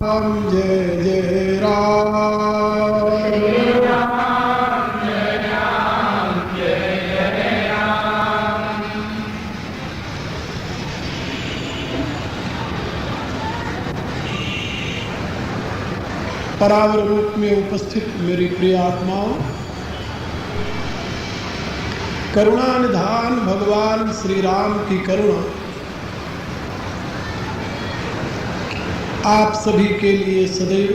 राम जय जय राम। जय राम जय राम जय जय राम। परावर रूप में उपस्थित मेरी प्रिय आत्माओं, करुणा निधान भगवान श्री राम की करुणा आप सभी के लिए सदैव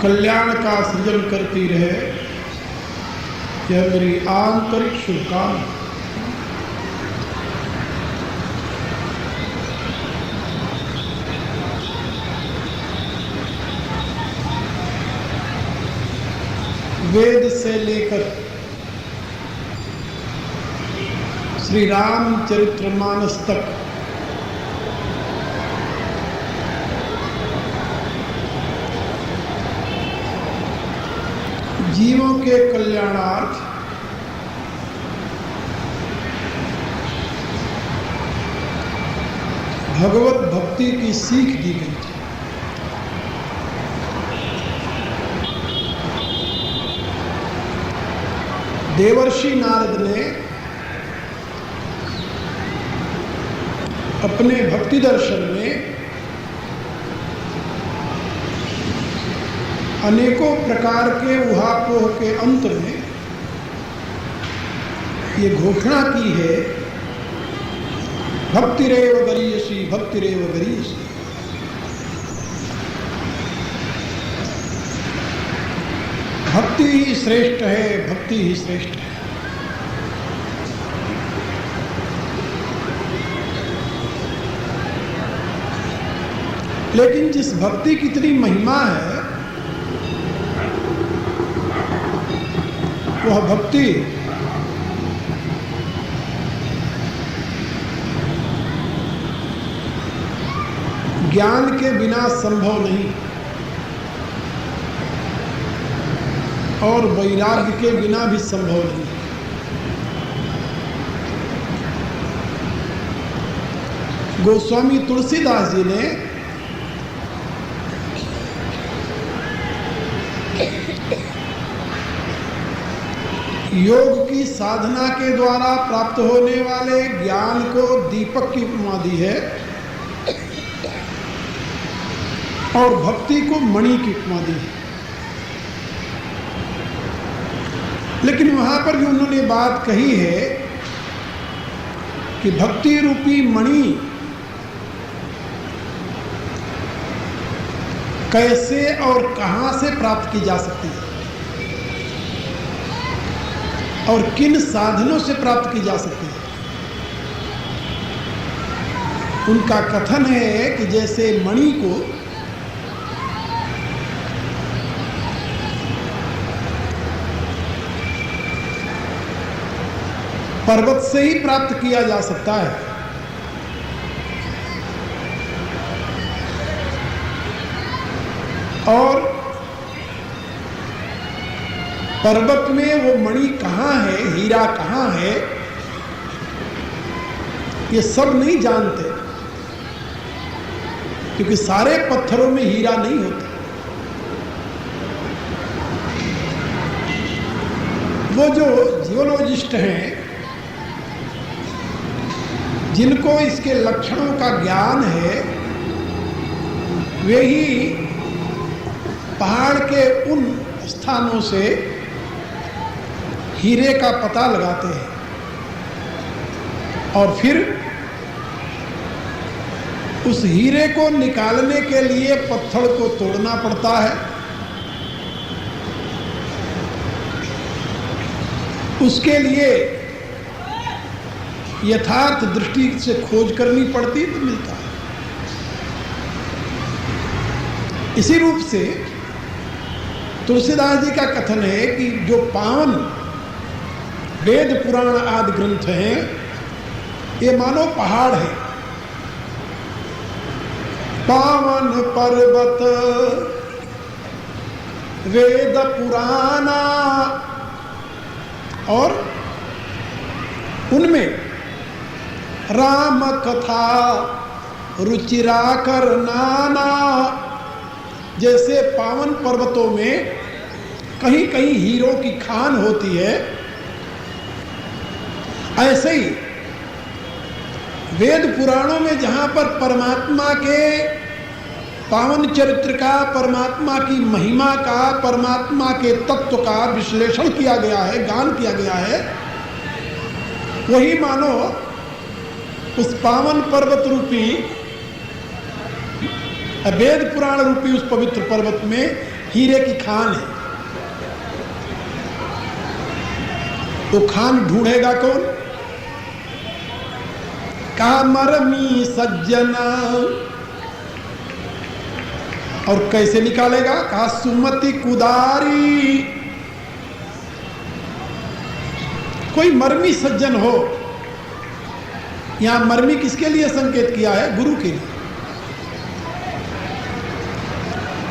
कल्याण का सृजन करती रहे, यह मेरी आंतरिक शुभकामना। वेद से लेकर श्री रामचरितमानस तक जीवों के कल्याणार्थ भगवत भक्ति की सीख दी गई थी। देवर्षि नारद ने अपने भक्ति दर्शन में अनेकों प्रकार के उहापोह के अंत में ये घोषणा की है, भक्तिरेव गरीयसी भक्तिरेव गरीयसी। भक्ति ही श्रेष्ठ है, भक्ति ही श्रेष्ठ है। लेकिन जिस भक्ति की इतनी महिमा है, वह भक्ति ज्ञान के बिना संभव नहीं और वैराग्य के बिना भी संभव नहीं। गोस्वामी तुलसीदास जी ने योग की साधना के द्वारा प्राप्त होने वाले ज्ञान को दीपक की उपमा दी है और भक्ति को मणि की उपमा दी है। लेकिन वहां पर भी उन्होंने बात कही है कि भक्ति रूपी मणि कैसे और कहां से प्राप्त की जा सकती है और किन साधनों से प्राप्त की जा सकती है। उनका कथन है कि जैसे मणि को पर्वत से ही प्राप्त किया जा सकता है, और पर्वत में वो मणि कहाँ है, हीरा कहाँ है, ये सब नहीं जानते, क्योंकि सारे पत्थरों में हीरा नहीं होता। वो जो जियोलॉजिस्ट हैं, जिनको इसके लक्षणों का ज्ञान है, वे ही पहाड़ के उन स्थानों से हीरे का पता लगाते हैं और फिर उस हीरे को निकालने के लिए पत्थर को तोड़ना पड़ता है, उसके लिए यथार्थ दृष्टि से खोज करनी पड़ती तो मिलता है। इसी रूप से तुलसीदास जी का कथन है कि जो पावन वेद पुराण आदि ग्रंथ हैं, ये मानो पहाड़ है। पावन पर्वत वेद पुराना, और उनमें राम कथा रुचिराकर नाना। जैसे पावन पर्वतों में कहीं कहीं हीरों की खान होती है, ऐसे ही वेद पुराणों में जहां पर परमात्मा के पावन चरित्र का, परमात्मा की महिमा का, परमात्मा के तत्व का विश्लेषण किया गया है, गान किया गया है, वही मानो उस पावन पर्वत रूपी, वेद पुराण रूपी उस पवित्र पर्वत में हीरे की खान है। तो खान ढूंढेगा कौन? कहा मरमी सज्जना। और कैसे निकालेगा? कहा सुमति कुदारी। कोई मर्मी सज्जन हो। यहां मर्मी किसके लिए संकेत किया है? गुरु के लिए।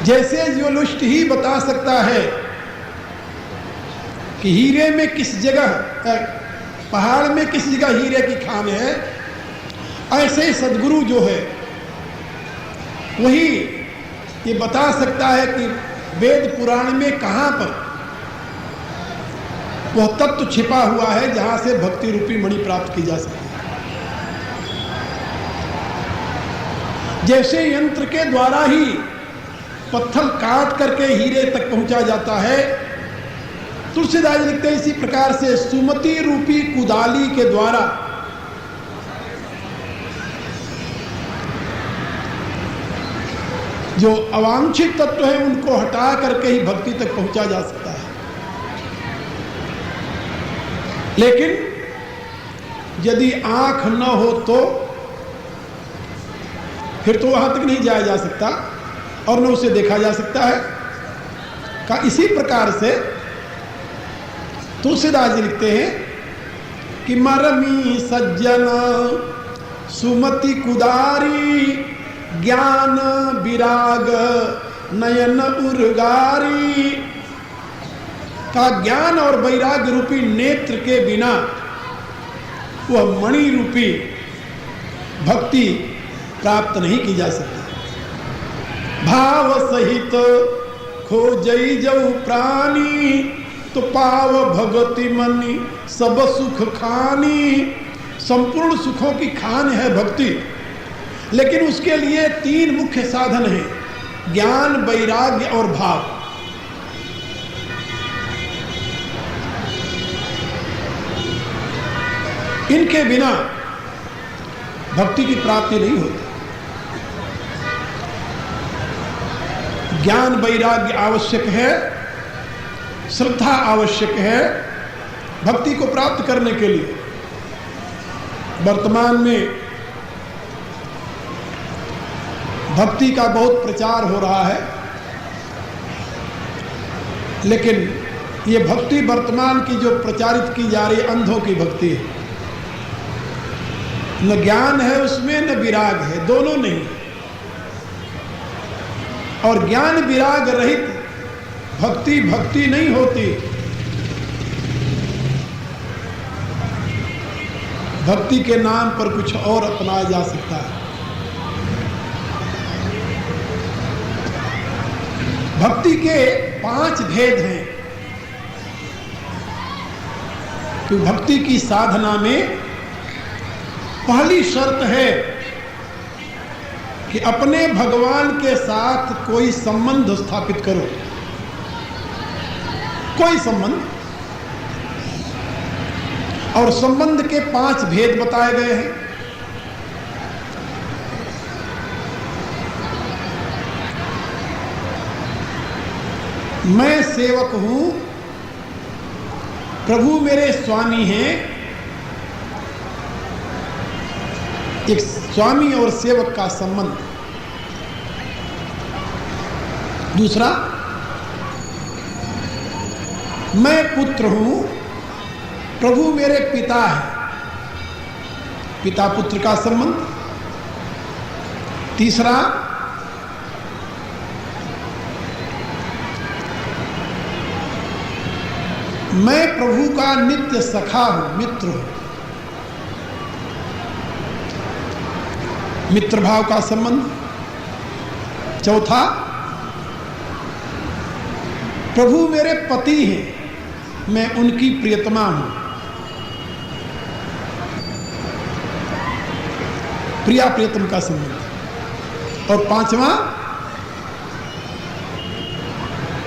जैसे ज्योतिष ही बता सकता है कि हीरे में किस जगह, पहाड़ में किस जगह हीरे की खान है, ऐसे सदगुरु जो है वही ये बता सकता है कि वेद पुराण में कहां पर वह तत्व छिपा हुआ है जहां से भक्ति रूपी मणि प्राप्त की जा सकती है। जैसे यंत्र के द्वारा ही पत्थर काट करके हीरे तक पहुंचा जाता है, तुलसीदास लिखते हैं इसी प्रकार से सुमति रूपी कुदाली के द्वारा जो अवांछित तत्व है उनको हटा करके ही भक्ति तक पहुंचा जा सकता है। लेकिन यदि आंख न हो तो फिर तो वहां तक नहीं जाया जा सकता और न उसे देखा जा सकता है। का इसी प्रकार से तुलसीदास जी लिखते हैं कि मरमी सज्जन सुमति कुदारी ज्ञान विराग नयन उर्गारी। का ज्ञान और वैराग्य रूपी नेत्र के बिना वह मणि रूपी भक्ति प्राप्त नहीं की जा सकती। भाव सहित खोजई जऊ प्राणी तो पाव भगति मनी सब सुख खानी। संपूर्ण सुखों की खान है भक्ति, लेकिन उसके लिए तीन मुख्य साधन हैं, ज्ञान, वैराग्य और भाव। इनके बिना भक्ति की प्राप्ति नहीं होती। ज्ञान वैराग्य आवश्यक है, श्रद्धा आवश्यक है भक्ति को प्राप्त करने के लिए। वर्तमान में भक्ति का बहुत प्रचार हो रहा है, लेकिन ये भक्ति वर्तमान की जो प्रचारित की जा रही अंधों की भक्ति है। न ज्ञान है उसमें, न विराग है, दोनों नहीं। और ज्ञान विराग रहित भक्ति भक्ति नहीं होती। भक्ति के नाम पर कुछ और अपनाया जा सकता है। भक्ति के 5 भेद हैं। तो भक्ति की साधना में पहली शर्त है कि अपने भगवान के साथ कोई संबंध स्थापित करो। कोई संबंध। और संबंध के 5 भेद बताए गए हैं। मैं सेवक हूं, प्रभु मेरे स्वामी हैं। एक स्वामी और सेवक का संबंध। दूसरा, मैं पुत्र हूं, प्रभु मेरे पिता हैं। पिता पुत्र का संबंध। तीसरा, मैं प्रभु का नित्य सखा हूं, मित्र हूं। मित्र भाव का संबंध। चौथा, प्रभु मेरे पति हैं, मैं उनकी प्रियतमा हूं। प्रिया प्रियतम का संबंध। और पांचवा,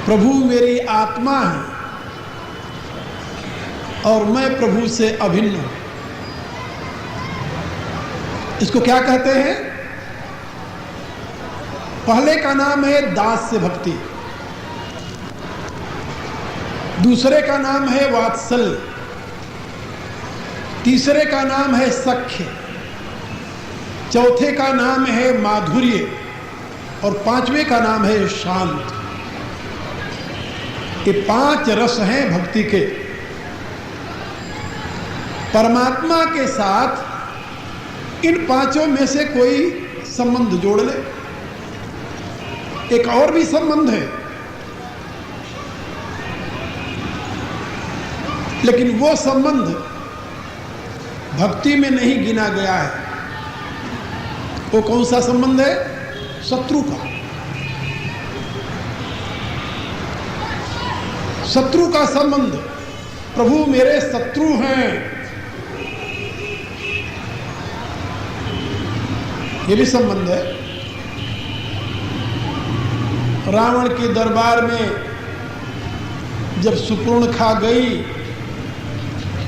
प्रभु मेरी आत्मा है और मैं प्रभु से अभिन्न हूं। इसको क्या कहते हैं? पहले का नाम है दास्य भक्ति, दूसरे का नाम है वात्सल्य, तीसरे का नाम है सख्य, चौथे का नाम है माधुर्य और पांचवे का नाम है शांत। ये 5 रस हैं भक्ति के। परमात्मा के साथ इन 5 में से कोई संबंध जोड़ ले। एक और भी संबंध है, लेकिन वो संबंध भक्ति में नहीं गिना गया है। वो कौन सा संबंध है? शत्रु का। शत्रु का संबंध। प्रभु मेरे शत्रु हैं, ये भी संबंध है। रावण के दरबार में जब सुपर्णखा गई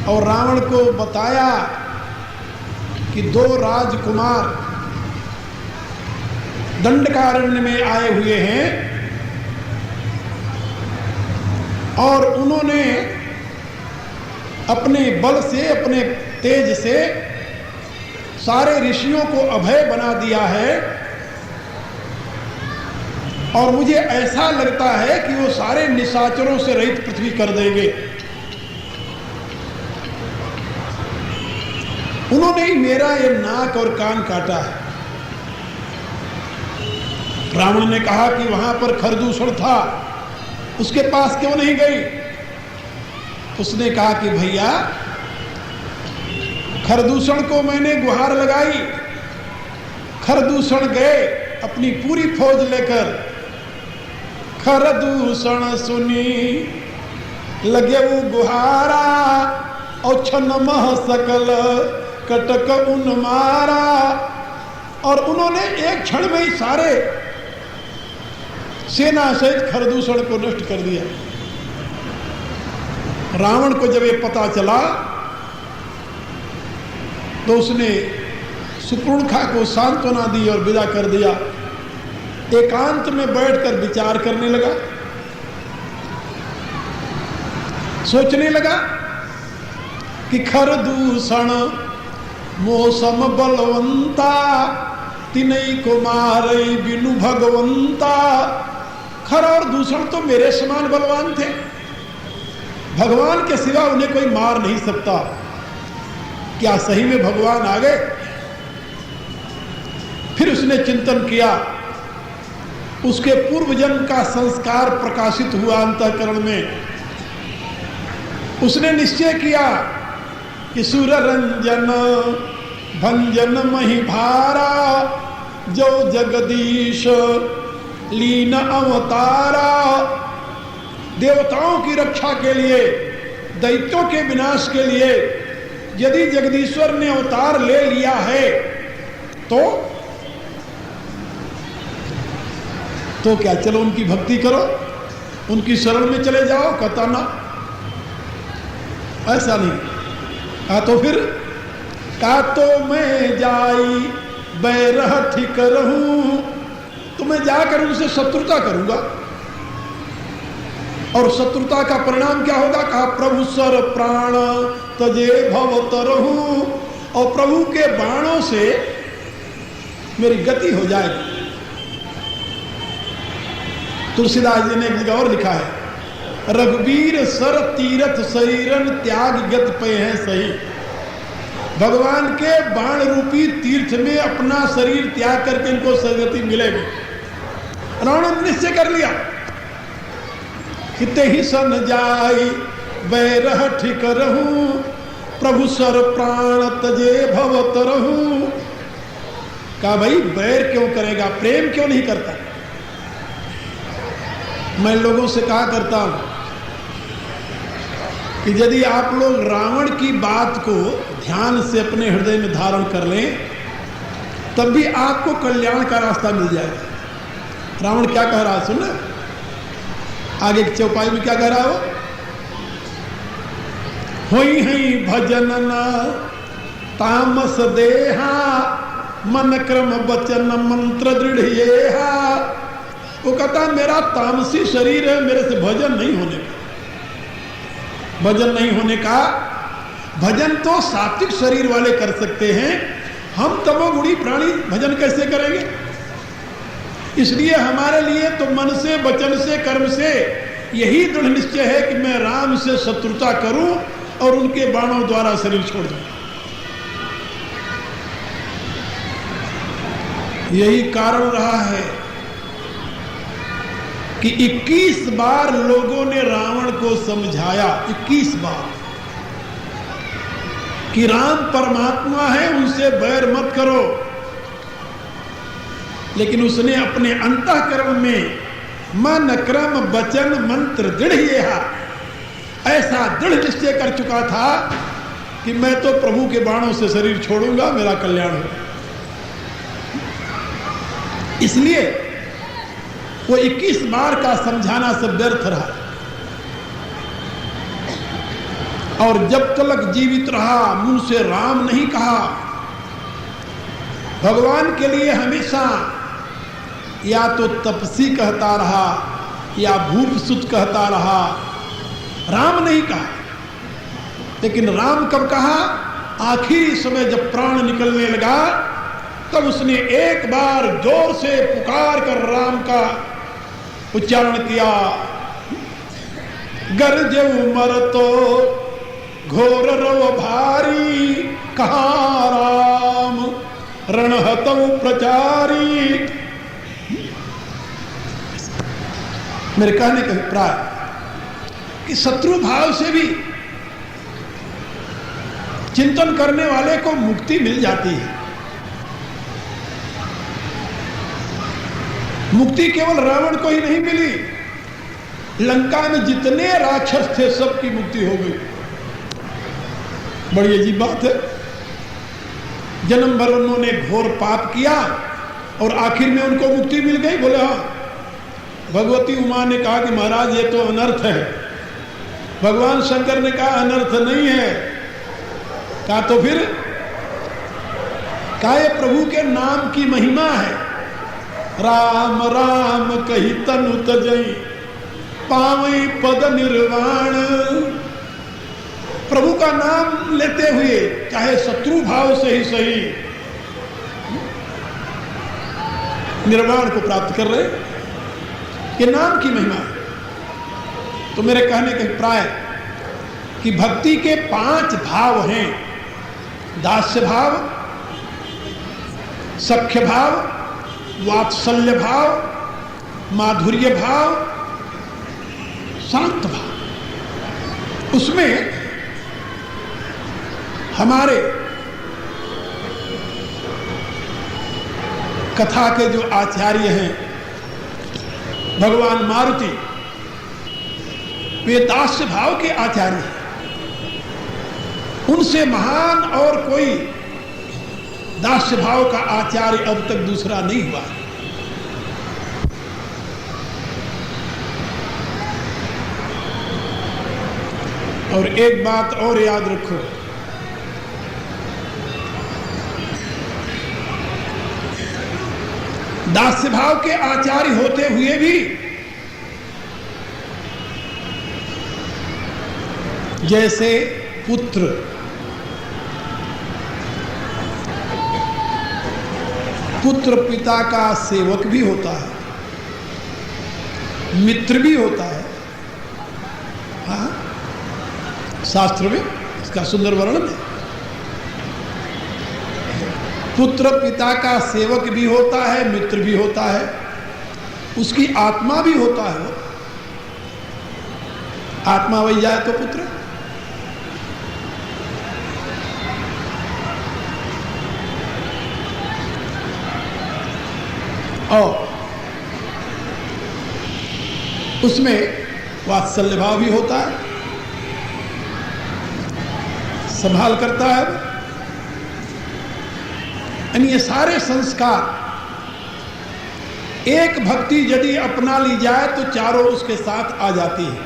और रावण को बताया कि 2 राजकुमार दंडकारण्य में आए हुए हैं और उन्होंने अपने बल से, अपने तेज से सारे ऋषियों को अभय बना दिया है और मुझे ऐसा लगता है कि वो सारे निशाचरों से रहित पृथ्वी कर देंगे। उन्होंने ही मेरा ये नाक और कान काटा है। रावण ने कहा कि वहां पर खरदूषण था, उसके पास क्यों नहीं गई? उसने कहा कि भैया, खरदूषण को मैंने गुहार लगाई, खरदूषण गए अपनी पूरी फौज लेकर, खरदूषण सुनी लगे वो गुहारा और छनमह सकल कटक उन मारा। और उन्होंने एक क्षण में ही सारे सेना सहित खरदूषण को नष्ट कर दिया। रावण को जब ये पता चला तो उसने सुपर्णखा को सांत्वना दी और विदा कर दिया। एकांत में बैठकर विचार करने लगा, सोचने लगा कि खरदूषण मौसम बलवंता तिनई को मारई बिनु भगवंता। खर और दूषण तो मेरे समान बलवान थे, भगवान के सिवा उन्हें कोई मार नहीं सकता। क्या सही में भगवान आ गए? फिर उसने चिंतन किया, उसके पूर्व जन्म का संस्कार प्रकाशित हुआ अंतःकरण में। उसने निश्चय किया कि सुर रंजन भंजन मही भारा जो जगदीश लीन अवतारा। देवताओं की रक्षा के लिए, दैत्यों के विनाश के लिए यदि जगदीश्वर ने अवतार ले लिया है तो क्या, चलो उनकी भक्ति करो, उनकी शरण में चले जाओ। कहता ना, ऐसा नहीं। कहा तो फिर, का तो मैं जाई बैरह ठीक रहूं, तो मैं जाकर उनसे शत्रुता करूंगा। और शत्रुता का परिणाम क्या होगा? कहा प्रभु सर प्राण तजे भवत रहूं, और प्रभु के बाणों से मेरी गति हो जाएगी। तुलसीदास जी ने एक जगह और लिखा है, रघुवीर सर तीरथ शरीरन त्याग गत पे हैं सही। भगवान के बाण रूपी तीर्थ में अपना शरीर त्याग करके इनको सदगति मिलेगी। रावण ने निश्चय कर लिया, हिते ही सन जाई बैरह ठीक रहूं, प्रभु सर प्राण तजे भवत रहूं। कहा भाई बैर क्यों करेगा, प्रेम क्यों नहीं करता। मैं लोगों से कहा करता हूं कि यदि आप लोग रावण की बात को ध्यान से अपने हृदय में धारण कर लें तब भी आपको कल्याण का रास्ता मिल जाएगा। रावण क्या कह रहा है सुन, आगे की चौपाई में क्या कह रहा हो, होई हई भजन न तामस देहा मन क्रम वचन मंत्र दृढ़ येहा। वो कहता मेरा तामसी शरीर है, मेरे से भजन नहीं होने का। भजन नहीं होने का, भजन तो सात्विक शरीर वाले कर सकते हैं, हम तमोगुणी प्राणी भजन कैसे करेंगे। इसलिए हमारे लिए तो मन से वचन से कर्म से यही दृढ़ निश्चय है कि मैं राम से शत्रुता करूं और उनके बाणों द्वारा शरीर छोड़ दूं। यही कारण रहा है कि 21 बार लोगों ने रावण को समझाया, 21 बार, कि राम परमात्मा है, उनसे बैर मत करो। लेकिन उसने अपने अंतःकरण में मन क्रम वचन मंत्र दृढ़ येहा, ऐसा दृढ़ निश्चय कर चुका था कि मैं तो प्रभु के बाणों से शरीर छोड़ूंगा, मेरा कल्याण होगा। इसलिए वो 21 बार का समझाना सब व्यर्थ रहा। और जब तक जीवित रहा मुंह से राम नहीं कहा। भगवान के लिए हमेशा या तो तपसी कहता रहा या भूप सुत कहता रहा, राम नहीं कहा। लेकिन राम कब कहा, आखिरी समय जब प्राण निकलने लगा तब उसने एक बार जोर से पुकार कर राम का उच्चारण किया, गरजेऊ मर तो घोर रव भारी, कहाँ राम रणहतऊ प्रचारी। मेरे कहने का अभिप्राय कि शत्रु भाव से भी चिंतन करने वाले को मुक्ति मिल जाती है। मुक्ति केवल रावण को ही नहीं मिली, लंका में जितने राक्षस थे सबकी मुक्ति हो गई। बड़ी अजीब बात है, जन्म भर उन्होंने घोर पाप किया और आखिर में उनको मुक्ति मिल गई। बोले हाँ। भगवती उमा ने कहा कि महाराज ये तो अनर्थ है। भगवान शंकर ने कहा अनर्थ नहीं है। कहा तो फिर, कहा ये प्रभु के नाम की महिमा है। राम राम कही तनु तजई पावई पद निर्वाण। प्रभु का नाम लेते हुए चाहे शत्रु भाव से ही सही निर्वाण को प्राप्त कर रहे, ये नाम की महिमा है। तो मेरे कहने का अभिप्राय कि भक्ति के 5 भाव हैं, दास्य भाव, सख्य भाव, वात्सल्य भाव, माधुर्य भाव, शांत भाव। उसमें हमारे कथा के जो आचार्य हैं भगवान मारुति, वे दास्य भाव के आचार्य हैं। उनसे महान और कोई दास्य भाव का आचार्य अब तक दूसरा नहीं हुआ। और एक बात और याद रखो, दास्य भाव के आचार्य होते हुए भी जैसे पुत्र पिता का सेवक भी होता है, मित्र भी होता है। हाँ, शास्त्र में इसका सुंदर वर्णन है। पुत्र पिता का सेवक भी होता है, मित्र भी होता है, उसकी आत्मा भी होता है। आत्मा वही जाए तो पुत्र। और उसमें वात्सल्य भाव भी होता है, संभाल करता है। यानी ये सारे संस्कार एक भक्ति यदि अपना ली जाए तो चारों उसके साथ आ जाती है।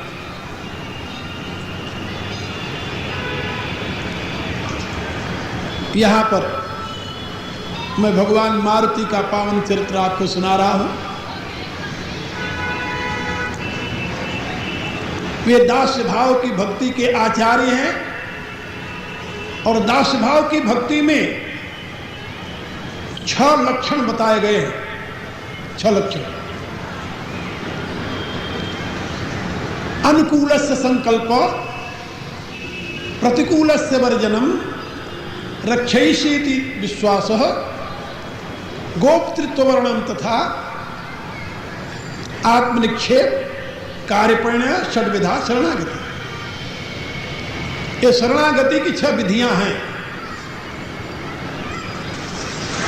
यहां पर मैं भगवान मारुति का पावन चरित्र आपको सुना रहा हूं। वे दास्य भाव की भक्ति के आचार्य हैं और दास्य भाव की भक्ति में 6 लक्षण बताए गए हैं। 6 लक्षण। अनुकूलस्य संकल्प, प्रतिकूलस्य वर्जनम, रक्षयिष्यति विश्वासः, गोपतृत्व वर्णन तथा आत्मनिक्षेप, कार्यपरिणय, षड्विधा, शरणागति। ये शरणागति की 6 विधियां हैं।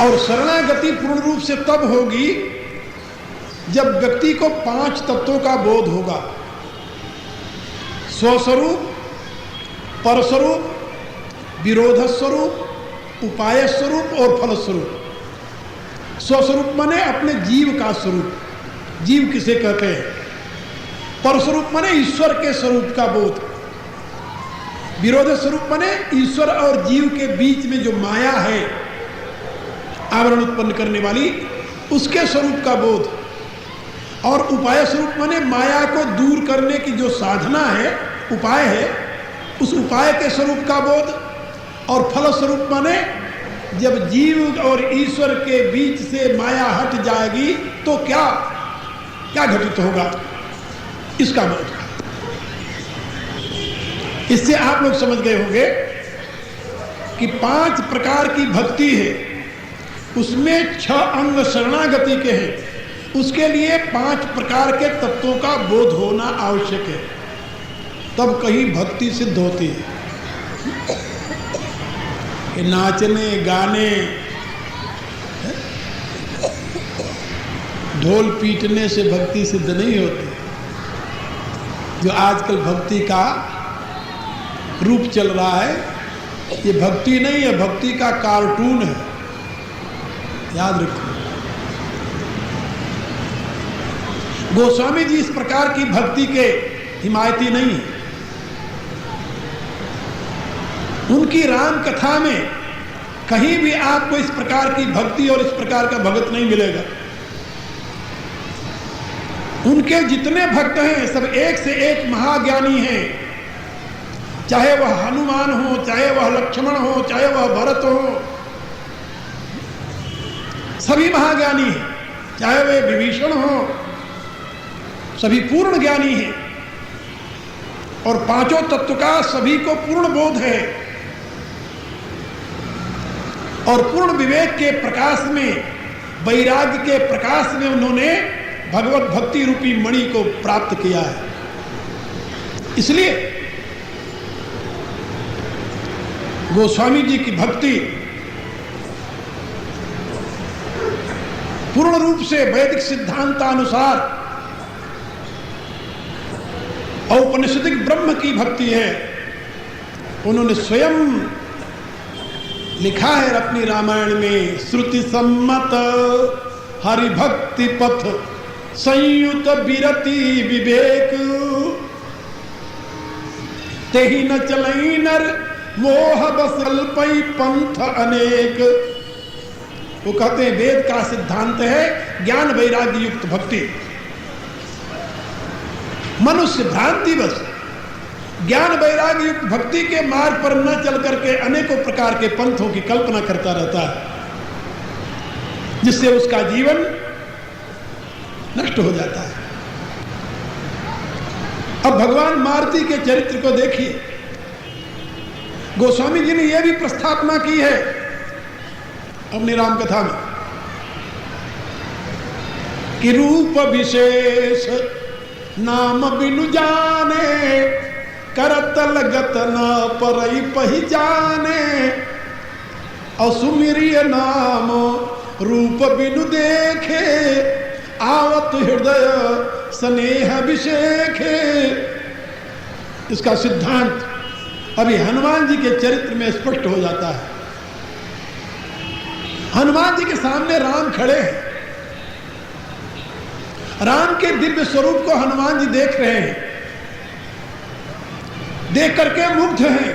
और शरणागति पूर्ण रूप से तब होगी जब व्यक्ति को 5 तत्वों का बोध होगा। स्वस्वरूप, परस्वरूप, विरोध स्वरूप, उपाय स्वरूप और फल स्वरूप। स्वस्वरूप माने अपने जीव का स्वरूप। जीव किसे कहते हैं? परस्वरूप माने ईश्वर के स्वरूप का बोध। विरोध स्वरूप माने ईश्वर और जीव के बीच में जो माया है आवरण उत्पन्न करने वाली, उसके स्वरूप का बोध। और उपाय स्वरूप माने माया को दूर करने की जो साधना है, उपाय है, उस उपाय के स्वरूप का बोध। और फल स्वरूप माने जब जीव और ईश्वर के बीच से माया हट जाएगी तो क्या क्या घटित होगा, इसका बोध। इससे आप लोग समझ गए होंगे कि 5 प्रकार की भक्ति है, उसमें 6 अंग शरणागति के हैं। उसके लिए 5 प्रकार के तत्वों का बोध होना आवश्यक है, तब कहीं भक्ति सिद्ध होती है। ये नाचने गाने, ढोल पीटने से भक्ति सिद्ध नहीं होती। जो आजकल भक्ति का रूप चल रहा है, ये भक्ति नहीं है, भक्ति का कार्टून है, याद रखो। गोस्वामी जी इस प्रकार की भक्ति के हिमायती नहीं है। उनकी राम कथा में कहीं भी आपको इस प्रकार की भक्ति और इस प्रकार का भगत नहीं मिलेगा। उनके जितने भक्त हैं सब एक से एक महाज्ञानी हैं, चाहे वह हनुमान हो, चाहे वह लक्ष्मण हो, चाहे वह भरत हो, सभी महाज्ञानी हैं। चाहे वे विभीषण हो, सभी पूर्ण ज्ञानी हैं। और 5 तत्व का सभी को पूर्ण बोध है। और पूर्ण विवेक के प्रकाश में, वैराग्य के प्रकाश में उन्होंने भगवत भक्ति रूपी मणि को प्राप्त किया है। इसलिए गोस्वामी जी की भक्ति पूर्ण रूप से वैदिक सिद्धांतानुसार औपनिषदिक ब्रह्म की भक्ति है। उन्होंने स्वयं लिखा है अपनी रामायण में, श्रुति सम्मत हरिभक्ति पथ संयुत विरति विवेक, तेहि न चलई नर मोह बस अल्पई पंथ अनेक। वो कहते हैं वेद का सिद्धांत है ज्ञान वैराग्य युक्त भक्ति। मनुष्य भ्रांतिवश ज्ञान वैराग्य युक्त भक्ति के मार्ग पर न चल करके अनेकों प्रकार के पंथों की कल्पना करता रहता है, जिससे उसका जीवन नष्ट हो जाता है। अब भगवान मारुति के चरित्र को देखिए। गोस्वामी जी ने यह भी प्रस्थापना की है अपनी राम कथा में कि रूप विशेष नाम बिनु जाने, करत लगत न परई पहिचाने, और सुमिरिय नाम रूप बिनु देखे आवत हृदय स्नेह अभिषेखे। इसका सिद्धांत अभी हनुमान जी के चरित्र में स्पष्ट हो जाता है। हनुमान जी के सामने राम खड़े हैं, राम के दिव्य स्वरूप को हनुमान जी देख रहे हैं, देख करके मुग्ध हैं,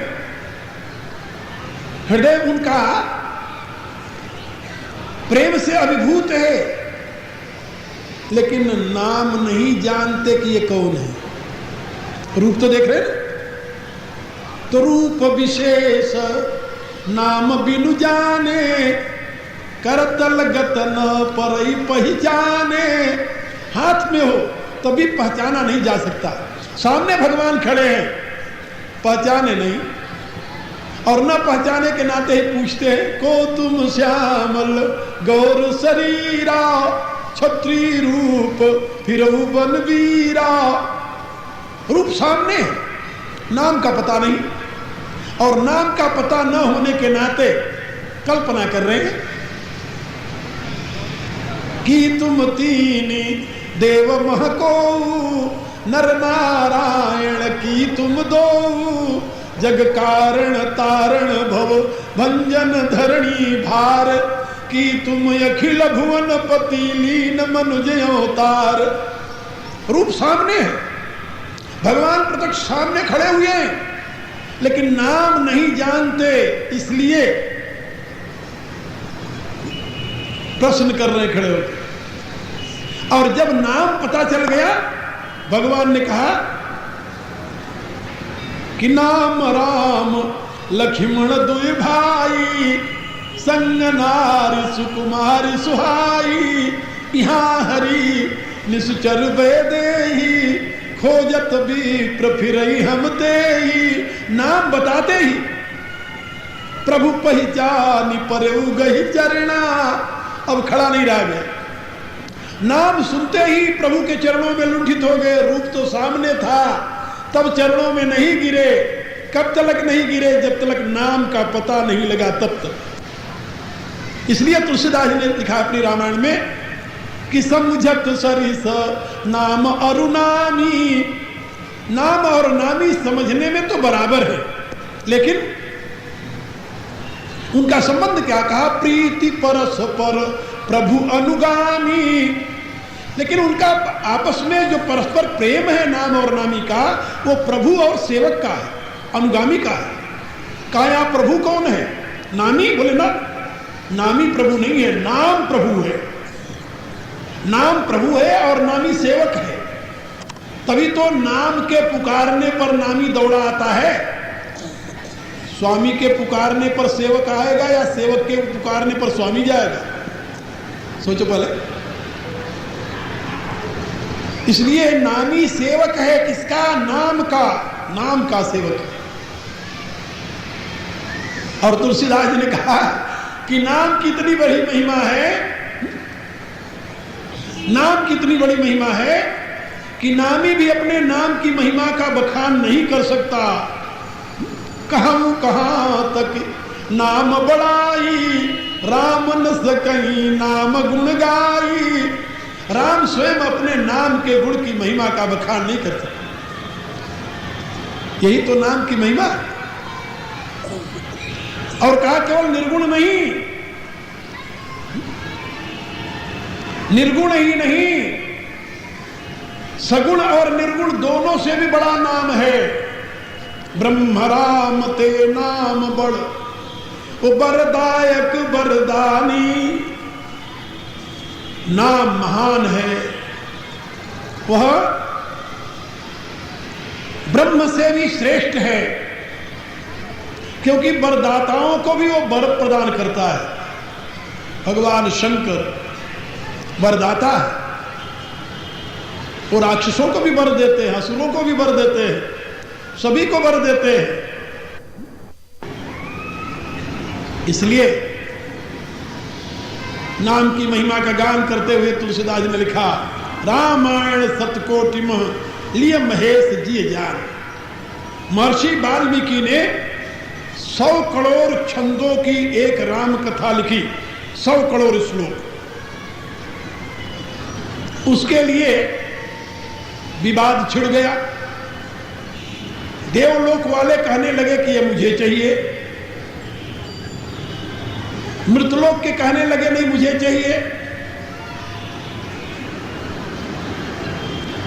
हृदय उनका प्रेम से अभिभूत है, लेकिन नाम नहीं जानते कि ये कौन है। रूप तो देख रहे हैं, तो रूप विशेष नाम बिनु जाने करतल गतन परई पहचाने। हाथ में हो तभी पहचाना नहीं जा सकता। सामने भगवान खड़े हैं, पहचाने नहीं, और न पहचाने के नाते ही पूछते हैं को तुम श्यामल गौर शरीरा छत्री रूप फिर वन वीरा। रूप सामने है, नाम का पता नहीं, और नाम का पता न होने के नाते कल्पना कर रहे हैं कि तुम तीनी देव महको नर नारायण की तुम दो जग कारण तारण भव भंजन धरणी भार की तुम अखिल भुवन पति लीन मनुज अवतार। रूप सामने है, भगवान प्रत्यक्ष सामने खड़े हुए हैं, लेकिन नाम नहीं जानते, इसलिए प्रश्न कर रहे खड़े होकर। और जब नाम पता चल गया, भगवान ने कहा कि नाम राम लक्ष्मण दुई भाई संग नारी सुकुमारी सुहाई। यहाँ हरि निश्चर वेदेही खोजत विप्र फिरई हम तेही। नाम बताते ही प्रभु पहचानी पर गही चरणा। अब खड़ा नहीं रह गया, नाम सुनते ही प्रभु के चरणों में लुंठित हो गए। रूप तो सामने था, तब चरणों में नहीं गिरे। कब तक नहीं गिरे? जब तक नाम का पता नहीं लगा, तब तक। इसलिए तुलसीदास जी ने लिखा अपनी रामायण में कि समुझत सरिस नाम अरुनामी। नाम और नामी समझने में तो बराबर है, लेकिन उनका संबंध क्या कहा? प्रीति परस्पर प्रभु अनुगामी। लेकिन उनका आपस में जो परस्पर प्रेम है नाम और नामी का, वो प्रभु और सेवक का है, अनुगामी का है। काया प्रभु कौन है? नामी? बोले ना, नामी प्रभु नहीं है, नाम प्रभु है। नाम प्रभु है और नामी सेवक है। तभी तो नाम के पुकारने पर नामी दौड़ा आता है। स्वामी के पुकारने पर सेवक आएगा या सेवक के पुकारने पर स्वामी जाएगा? सोचो पहले। इसलिए नामी सेवक है किसका? नाम का। नाम का सेवक है। और तुलसीदास जी ने कहा कि नाम कितनी बड़ी महिमा है, नाम कितनी बड़ी महिमा है कि नामी भी अपने नाम की महिमा का बखान नहीं कर सकता। कहूं कहां तक नाम बढ़ाई राम न सकहीं नाम गुण गाई। राम स्वयं अपने नाम के गुण की महिमा का बखान नहीं कर सकता। यही तो नाम की महिमा। और कहा केवल निर्गुण नहीं, निर्गुण ही नहीं, सगुण और निर्गुण दोनों से भी बड़ा नाम है। ब्रह्म राम ते नाम बड़ वो बरदायक बरदानी। नाम महान है, वह ब्रह्म से भी श्रेष्ठ है, क्योंकि वरदाताओं को भी वो वर प्रदान करता है। भगवान शंकर वरदाता है, वो राक्षसों को भी वर देते हैं, असुरों को भी वर देते हैं, सभी को वर देते हैं। इसलिए नाम की महिमा का गान करते हुए तुलसीदास ने लिखा, रामायण सतकोटि मह लिय महेश जिय जान। महर्षि वाल्मीकि ने 100 करोड़ छंदों की एक राम कथा लिखी। 100 करोड़ श्लोक। उसके लिए विवाद छिड़ गया। देवलोक वाले कहने लगे कि ये मुझे चाहिए, मृतलोक के कहने लगे नहीं मुझे चाहिए,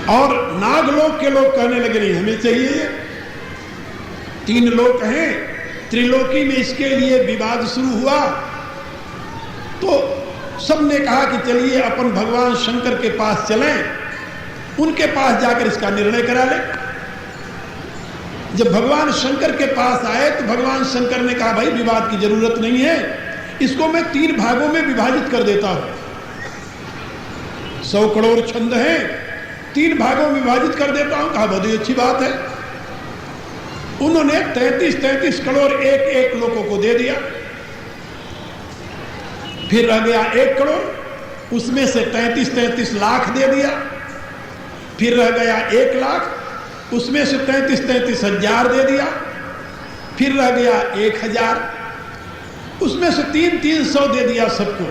और नागलोक के लोग कहने लगे नहीं हमें चाहिए। 3 लोक हैं। त्रिलोकी में इसके लिए विवाद शुरू हुआ तो सबने कहा कि चलिए अपन भगवान शंकर के पास चलें, उनके पास जाकर इसका निर्णय करा लें। जब भगवान शंकर के पास आए तो भगवान शंकर ने कहा भाई विवाद की जरूरत नहीं है, इसको मैं 3 भागों में विभाजित कर देता हूं। 100 करोड़ छंद हैं, 3 भागों में विभाजित कर देता हूं। कहा बहुत ही अच्छी बात है। उन्होंने 33 करोड़ एक लोगों को दे दिया। फिर रह गया 1 करोड़, उसमें से 33 लाख दे दिया। फिर रह गया 1 लाख, उसमें से 33 हजार दे दिया। फिर रह गया 1000, उसमें से 300 दे दिया सबको।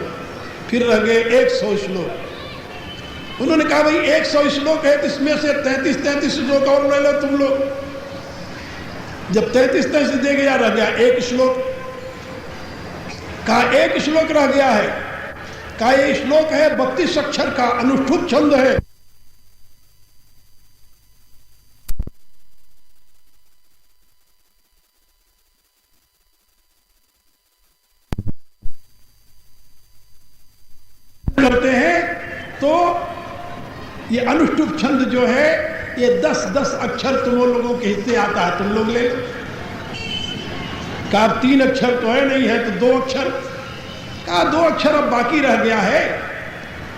फिर रह गए 100 श्लोक। उन्होंने कहा भाई 100 श्लोक है, इसमें से 33 श्लोक और ले लो तुम लोग। जब 33 दे गया, रह गया 1 श्लोक। कहा 1 श्लोक रह गया है। कहा ये श्लोक है 32 अक्षर का, अनुष्ठुप छंद है। करते हैं तो ये अनुष्ठुप छंद जो है ये 10 अक्षर तुम लोगों के हिस्से आता है, तुम लोग ले लो। कहा 3 अक्षर तो है नहीं है तो 2 अक्षर। कहा 2 अक्षर अब बाकी रह गया है,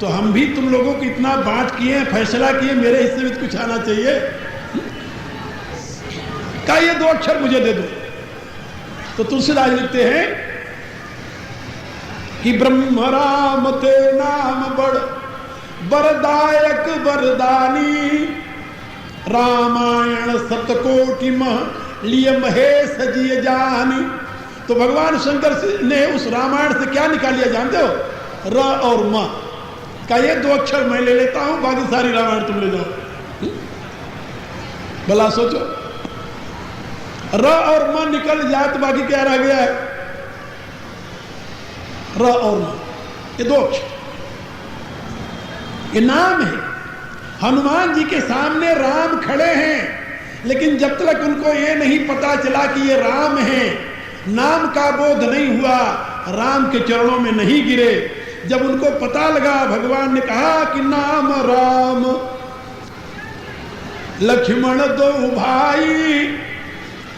तो हम भी तुम लोगों को इतना बांट किए, फैसला किए, मेरे हिस्से में कुछ आना चाहिए। कहा ये 2 अक्षर मुझे दे दो। तो तुलसीदास लिखते हैं कि ब्रह्म राम ते नाम बड़ वरदायक वरदानी, रामायण सतकोटि मह लिय महेश जिय जानी। तो भगवान शंकर ने उस रामायण से क्या निकाल लिया जानते हो? र और म का ये 2 अक्षर मैं ले लेता हूं, बाकी सारी रामायण तुम ले जाओ। भला सोचो, र और म निकल जाए तो बाकी क्या रह गया है? र और म, ये 2 अक्षर, ये नाम है। हनुमान जी के सामने राम खड़े हैं, लेकिन जब तक उनको ये नहीं पता चला कि ये राम है, नाम का बोध नहीं हुआ, राम के चरणों में नहीं गिरे। जब उनको पता लगा, भगवान ने कहा कि नाम राम लक्ष्मण 2 भाई,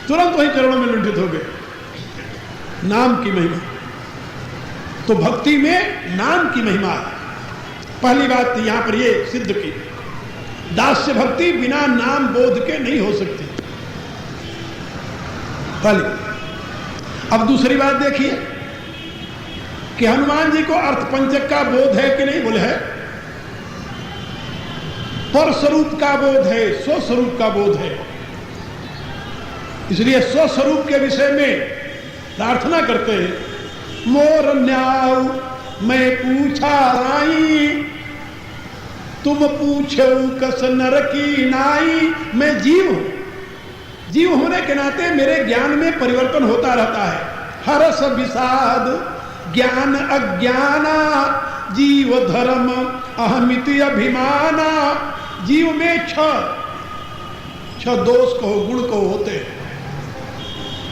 तुरंत वही चरणों में लुंठित हो गए। नाम की महिमा, तो भक्ति में नाम की महिमा है। पहली बात यहां पर ये सिद्ध की, दास्य भक्ति बिना नाम बोध के नहीं हो सकती। पहली। अब दूसरी बात देखिए कि हनुमान जी को अर्थ पंचक का बोध है कि नहीं? बोले है। पर स्वरूप का बोध है, स्वस्वरूप का बोध है। इसलिए स्वस्वरूप के विषय में प्रार्थना करते हैं, मोर न्याऊ मैं पूछा आई, तुम पूछो कस नर की नाई। मैं जीव हूं, जीव होने के नाते मेरे ज्ञान में परिवर्तन होता रहता है। हर्ष विषाद ज्ञान अज्ञाना, जीव धर्म अहमिति अभिमाना। जीव में 6 दोष को गुण को होते हैं,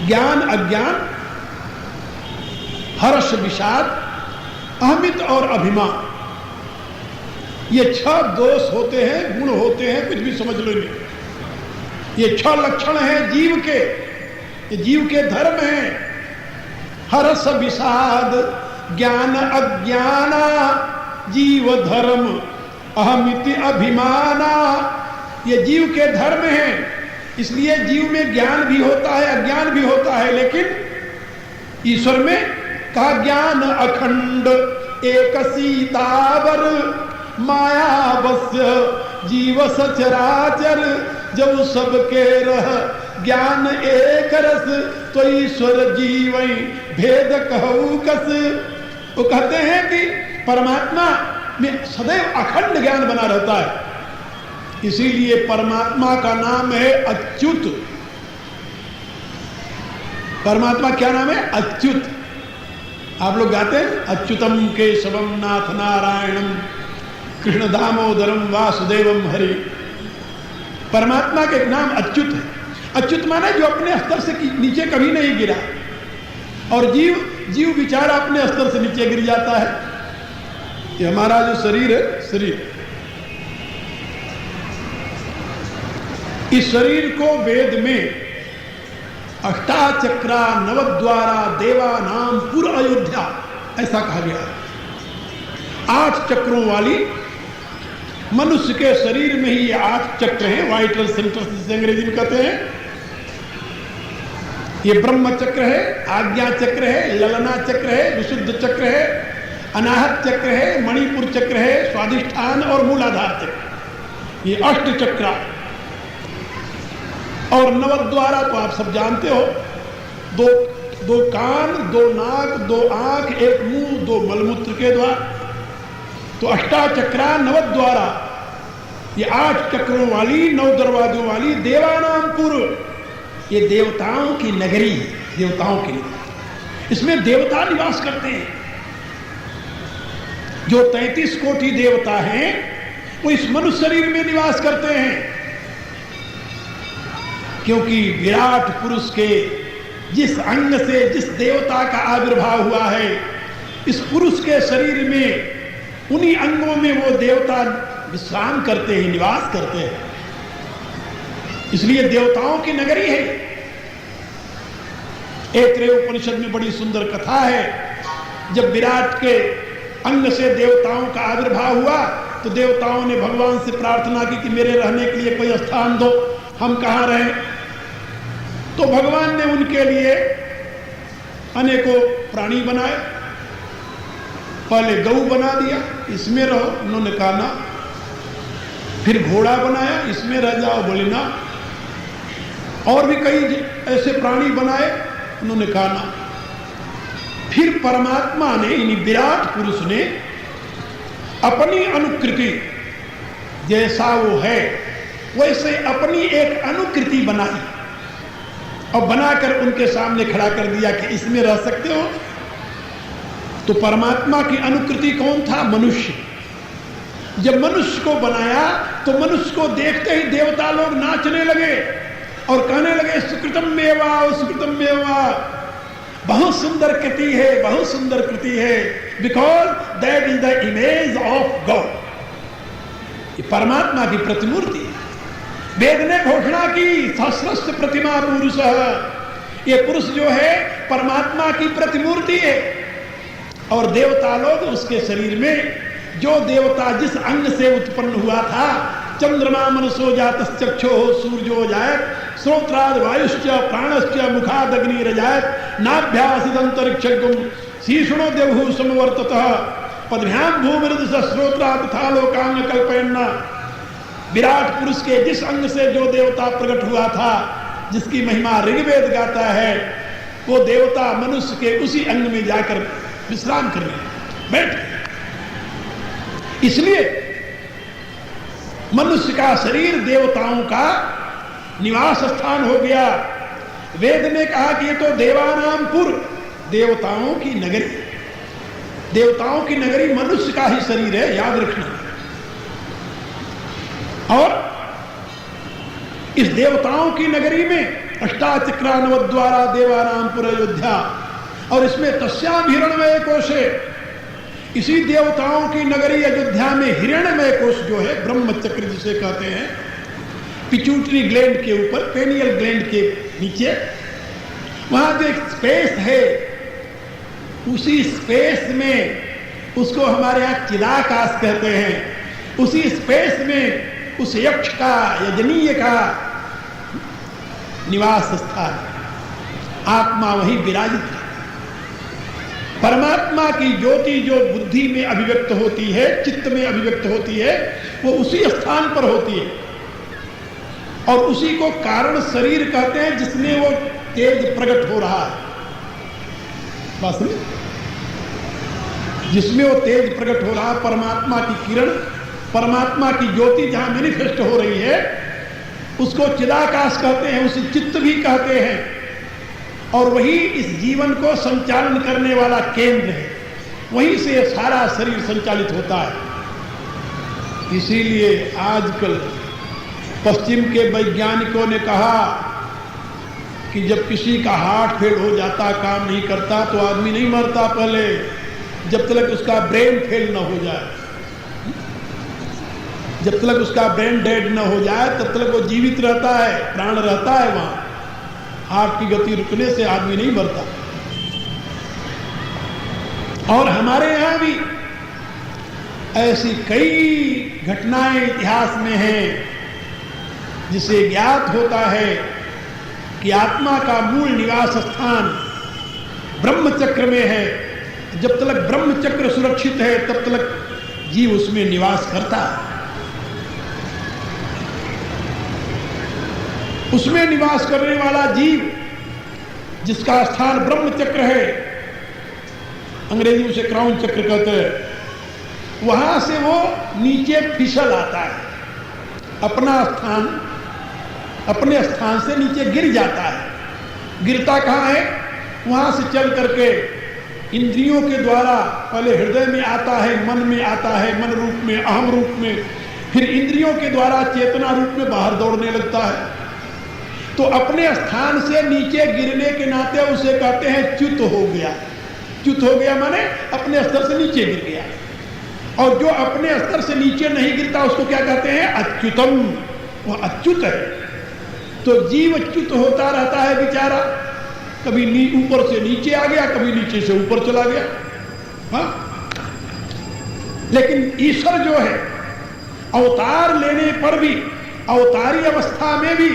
ज्ञान अज्ञान, हर्ष विषाद, अहमित और अभिमान। ये 6 दोष होते हैं, गुण होते हैं, कुछ भी समझ लो नहीं। ये 6 लक्षण हैं जीव के, ये जीव के धर्म हैं। हर्ष विषाद ज्ञान अज्ञाना, जीव धर्म अहमिति अभिमाना। ये जीव के धर्म हैं। इसलिए जीव में ज्ञान भी होता है, अज्ञान भी होता है, लेकिन ईश्वर में का ज्ञान अखंड एक सीतावर, माया बस्य जीव सचराचर। जब सबके रह ज्ञान एक रस, तो ईश्वर जीव भेद कहू कस। वो कहते हैं कि परमात्मा में सदैव अखंड ज्ञान बना रहता है, इसीलिए परमात्मा का नाम है अच्युत। परमात्मा क्या नाम है? अच्युत। आप लोग गाते हैं अच्युतम केशवम नाथ नारायणम कृष्ण दामोदरम वासुदेवम हरि। परमात्मा का एक नाम अच्युत है। अच्युत माने जो अपने स्तर से नीचे कभी नहीं गिरा, और जीव बेचारा अपने स्तर से नीचे गिर जाता है। ये हमारा जो शरीर है, शरीर, इस शरीर को वेद में अष्टाचक्रा नवद्वारा देवानाम पुर अयोध्या ऐसा कहा गया है। 8 चक्रों वाली मनुष्य के शरीर में ही ये 8 चक्र हैं, वाइटल सेंटर्स जिसे अंग्रेजी में कहते हैं। ये ब्रह्म चक्र है, आज्ञा चक्र है, ललना चक्र है, विशुद्ध चक्र है, अनाहत चक्र है, मणिपुर चक्र है, स्वाधिष्ठान और मूलाधार चक्र, ये 8 चक्र। और नवद्वारा तो आप सब जानते हो, दो कान, 2 नाक, 2 आंख, 1 मुंह, 2 मलमूत्र के द्वार, तो अष्टाचक्रा नवद्वारा, ये 8 चक्रों वाली 9 दरवाजों वाली देवानामपुर, ये देवताओं की नगरी है, देवताओं की नगरी। इसमें देवता निवास करते हैं। जो 33 कोटि देवता हैं वो इस मनुष्य शरीर में निवास करते हैं, क्योंकि विराट पुरुष के जिस अंग से जिस देवता का आविर्भाव हुआ है, इस पुरुष के शरीर में उन्हीं अंगों में वो देवता विश्राम करते हैं, निवास करते हैं। इसलिए देवताओं की नगरी है। ऐत्रेय उपनिषद में बड़ी सुंदर कथा है। जब विराट के अंग से देवताओं का आविर्भाव हुआ तो देवताओं ने भगवान से प्रार्थना की कि मेरे रहने के लिए कोई स्थान दो, हम कहाँ रहें। तो भगवान ने उनके लिए अनेकों प्राणी बनाए। पहले गऊ बना दिया, इसमें रहो, उन्होंने कहा ना। फिर घोड़ा बनाया, इसमें रह जाओ, बोले ना। और भी कई ऐसे प्राणी बनाए, उन्होंने कहा ना। फिर परमात्मा ने, यानी विराट पुरुष ने अपनी अनुकृति, जैसा वो है वैसे अपनी एक अनुकृति बनाई और बनाकर उनके सामने खड़ा कर दिया कि इसमें रह सकते हो। तो परमात्मा की अनुकृति कौन था? मनुष्य। जब मनुष्य को बनाया तो मनुष्य को देखते ही देवता लोग नाचने लगे और कहने लगे सुकृतम मेवा, सुकृतम मेवा, बहुत सुंदर कृति है, बहुत सुंदर कृति है, because that is the image of God. ये परमात्मा की प्रतिमूर्ति है। वेद ने घोषणा की सहस्रस्य प्रतिमा पुरुष, ये पुरुष जो है परमात्मा की प्रतिमूर्ति है। और देवता लोग उसके शरीर में, जो देवता जिस अंग से उत्पन्न हुआ था, चंद्रमा मनसो जातश्च चक्षुः सूर्यो जायत, श्रोत्राद वायुश्च प्राणश्च मुखादग्नि रजायत, नाभ्यासिदंतरिक्षगुम शीर्षणो देवहु समवर्ततः, पद्भ्याम भूमिर्दश श्रोत्राद तथा लोकांग कल्पयन्ना। विराट पुरुष के जिस अंग से जो देवता प्रकट हुआ था, जिसकी महिमा ऋग्वेद गाता है, वो देवता मनुष्य के उसी अंग में जाकर विश्राम कर रहे बैठ। इसलिए मनुष्य का शरीर देवताओं का निवास स्थान हो गया। वेद ने कहा कि ये तो देवानामपुर, देवताओं की नगरी। देवताओं की नगरी मनुष्य का ही शरीर है, याद रखना। और इस देवताओं की नगरी में अष्टाचक्रा नवद्वारा देवानामपुर अयोध्या, और इसमें तस्याम हिरण्मय कोशे, इसी देवताओं की नगरी अयोध्या में हिरण्मय कोश जो है, ब्रह्म चक्र जिसे कहते हैं, पिट्यूटरी ग्लैंड के ऊपर, पेनियल ग्लैंड के नीचे, वहां जो एक स्पेस है, उसी स्पेस में, उसको हमारे यहां चिदाकाश कहते हैं, उसी स्पेस में उस यक्ष का, यजनीय का निवास स्थान, आत्मा वहीं विराजित है। परमात्मा की ज्योति जो बुद्धि में अभिव्यक्त होती है, चित्त में अभिव्यक्त होती है, वो उसी स्थान पर होती है। और उसी को कारण शरीर कहते हैं, जिसमें वो तेज प्रकट हो रहा है। बस जिसमें वो तेज प्रकट हो रहा, परमात्मा की किरण, परमात्मा की ज्योति जहां मैनिफेस्ट हो रही है, उसको चिदाकाश कहते हैं, उसे चित्त भी कहते हैं। और वही इस जीवन को संचालन करने वाला केंद्र है, वहीं से सारा शरीर संचालित होता है। इसीलिए आजकल पश्चिम के वैज्ञानिकों ने कहा कि जब किसी का हार्ट फेल हो जाता, काम नहीं करता, तो आदमी नहीं मरता पहले, जब तक उसका ब्रेन फेल न हो जाए, जब तक उसका ब्रेन डेड न हो जाए तब तक वो जीवित रहता है, प्राण रहता है वहां। हार्ट की गति रुकने से आदमी नहीं मरता। और हमारे यहां भी ऐसी कई घटनाएं इतिहास में हैं जिसे ज्ञात होता है कि आत्मा का मूल निवास स्थान ब्रह्मचक्र में है। जब तक ब्रह्मचक्र सुरक्षित है तब तक जीव उसमें निवास करता है। उसमें निवास करने वाला जीव जिसका स्थान ब्रह्मचक्र है, अंग्रेजी में उसे क्राउन चक्र कहते हैं, वहां से वो नीचे फिसल आता है, अपने स्थान से नीचे गिर जाता है। गिरता कहाँ है? वहां से चल करके इंद्रियों के द्वारा पहले हृदय में आता है, मन में आता है, मन रूप में, अहम रूप में, फिर इंद्रियों के द्वारा चेतना रूप में बाहर दौड़ने लगता है। तो अपने स्थान से नीचे गिरने के नाते उसे कहते हैं च्युत हो गया। च्युत हो गया माने अपने स्तर से नीचे गिर गया। और जो अपने स्तर से नीचे नहीं गिरता उसको क्या कहते हैं? अच्युतम। वह अच्युत है। तो जीव च्युत होता रहता है बेचारा, कभी ऊपर से नीचे आ गया, कभी नीचे से ऊपर चला गया। हाँ? लेकिन ईश्वर जो है अवतार लेने पर भी, अवतारी अवस्था में भी,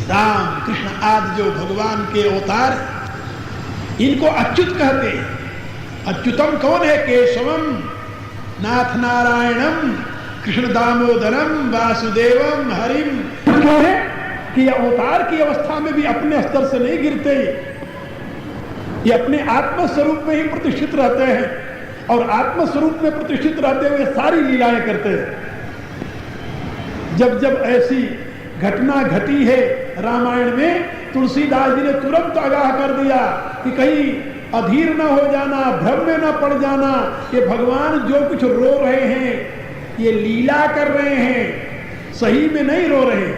राम कृष्ण आदि जो भगवान के अवतार, इनको अच्युत कहते हैं। अच्युतम कौन है? केशवम, नाथ नारायणम, कृष्ण दामोदरम, वासुदेवम, हरिम। क्या है कि अवतार की अवस्था में भी अपने स्तर से नहीं गिरते, ये अपने आत्मस्वरूप में ही प्रतिष्ठित रहते हैं और आत्मस्वरूप में प्रतिष्ठित रहते हुए सारी लीलाएं करते हैं। जब जब ऐसी घटना घटी है रामायण में, तुलसीदास जी ने तुरंत आगाह कर दिया कि कहीं अधीर न हो जाना, भ्रम में न पड़ जाना, कि भगवान जो कुछ रो रहे हैं ये लीला कर रहे हैं, सही में नहीं रो रहे।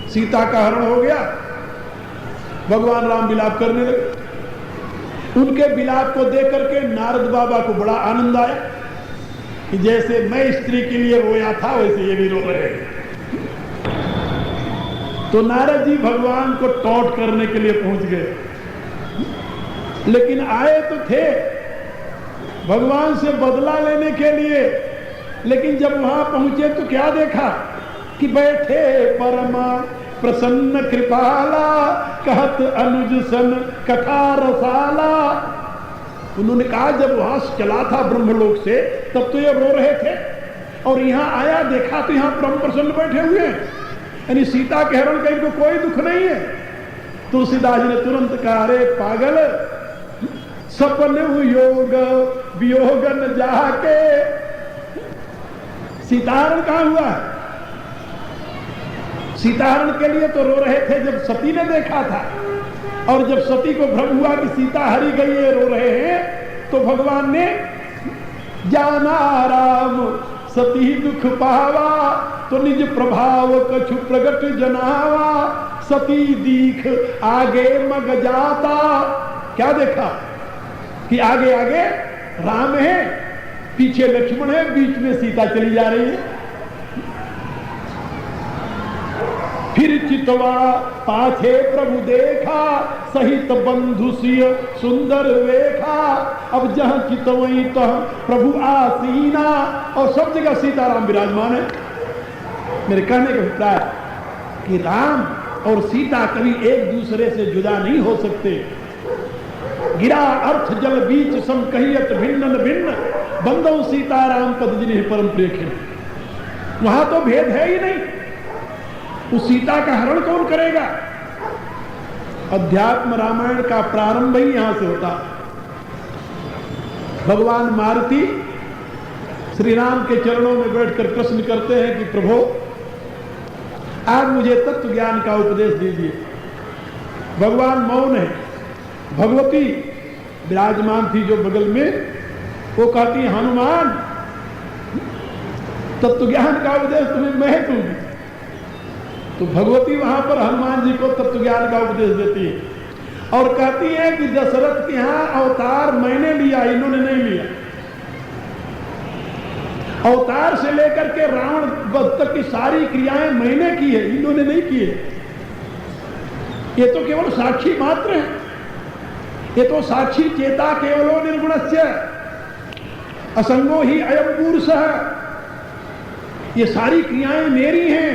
सीता का हरण हो गया, भगवान राम विलाप करने लगे। उनके विलाप को देख करके नारद बाबा को बड़ा आनंद आया कि जैसे मैं स्त्री के लिए रोया था वैसे ये भी रो रहे हैं। तो नारद जी भगवान को टॉट करने के लिए पहुंच गए, लेकिन आए तो थे भगवान से बदला लेने के लिए। लेकिन जब वहां पहुंचे तो क्या देखा कि बैठे परमा प्रसन्न कृपाला, कहत अनुज सन कथा रसाला। उन्होंने कहा जब वहां चला था ब्रह्मलोक से तब तो ये रो रहे थे, और यहां आया देखा तो यहां परम प्रसन्न बैठे हुए हैं, यानी सीता के हरण का इनको कोई दुख नहीं है। तुलसीदास जी ने तुरंत कहा, अरे पागल, सपन योग वियोगन जाके। सीताहरण कहां हुआ? सीताहरण के लिए तो रो रहे थे जब सती ने देखा था, और जब सती को भ्रम हुआ कि सीता हरी गई है, रो रहे हैं, तो भगवान ने जाना राम सती दुख पावा, तो निज प्रभाव कछु प्रगट जनावा, सती दीख आगे मग जाता। क्या देखा कि आगे आगे राम है, पीछे लक्ष्मण है, बीच में सीता चली जा रही है। फिर चितवा पाछे प्रभु देखा, सहित बंधु सिय सुंदर वेखा। अब जहां चितवई तो प्रभु आसीना, और सब जगह सीताराम विराजमान है। मेरे कहने का अभिप्राय कि राम और सीता कभी एक दूसरे से जुदा नहीं हो सकते। गिरा अर्थ जल बीच सम कहियत भिन्न भिन्न, बंदो सीताराम पद जिन्हें परम प्रिय खिन। वहां तो भेद है ही नहीं। उस सीता का हरण कौन करेगा? अध्यात्म रामायण का प्रारंभ ही यहां से होता। भगवान मारुति श्री राम के चरणों में बैठकर प्रश्न करते हैं कि प्रभु आप मुझे तत्व ज्ञान का उपदेश दीजिए। भगवान मौन है। भगवती विराजमान थी जो बगल में, वो कहती हनुमान तत्व ज्ञान का उपदेश तुम्हें मैं दूंगी। तो भगवती वहां पर हनुमान जी को तत्व ज्ञान का उपदेश देती है और कहती है कि दशरथ के यहां अवतार मैंने लिया, इन्होंने नहीं लिया। अवतार से लेकर के रावण वध तक की सारी क्रियाएं मैंने की है, इन्होंने नहीं की है। ये तो केवल साक्षी मात्र है। ये तो साक्षी चेता केवलो निर्गुणस्य असंगो ही अयम पुरुषः। ये सारी क्रियाएं मेरी हैं,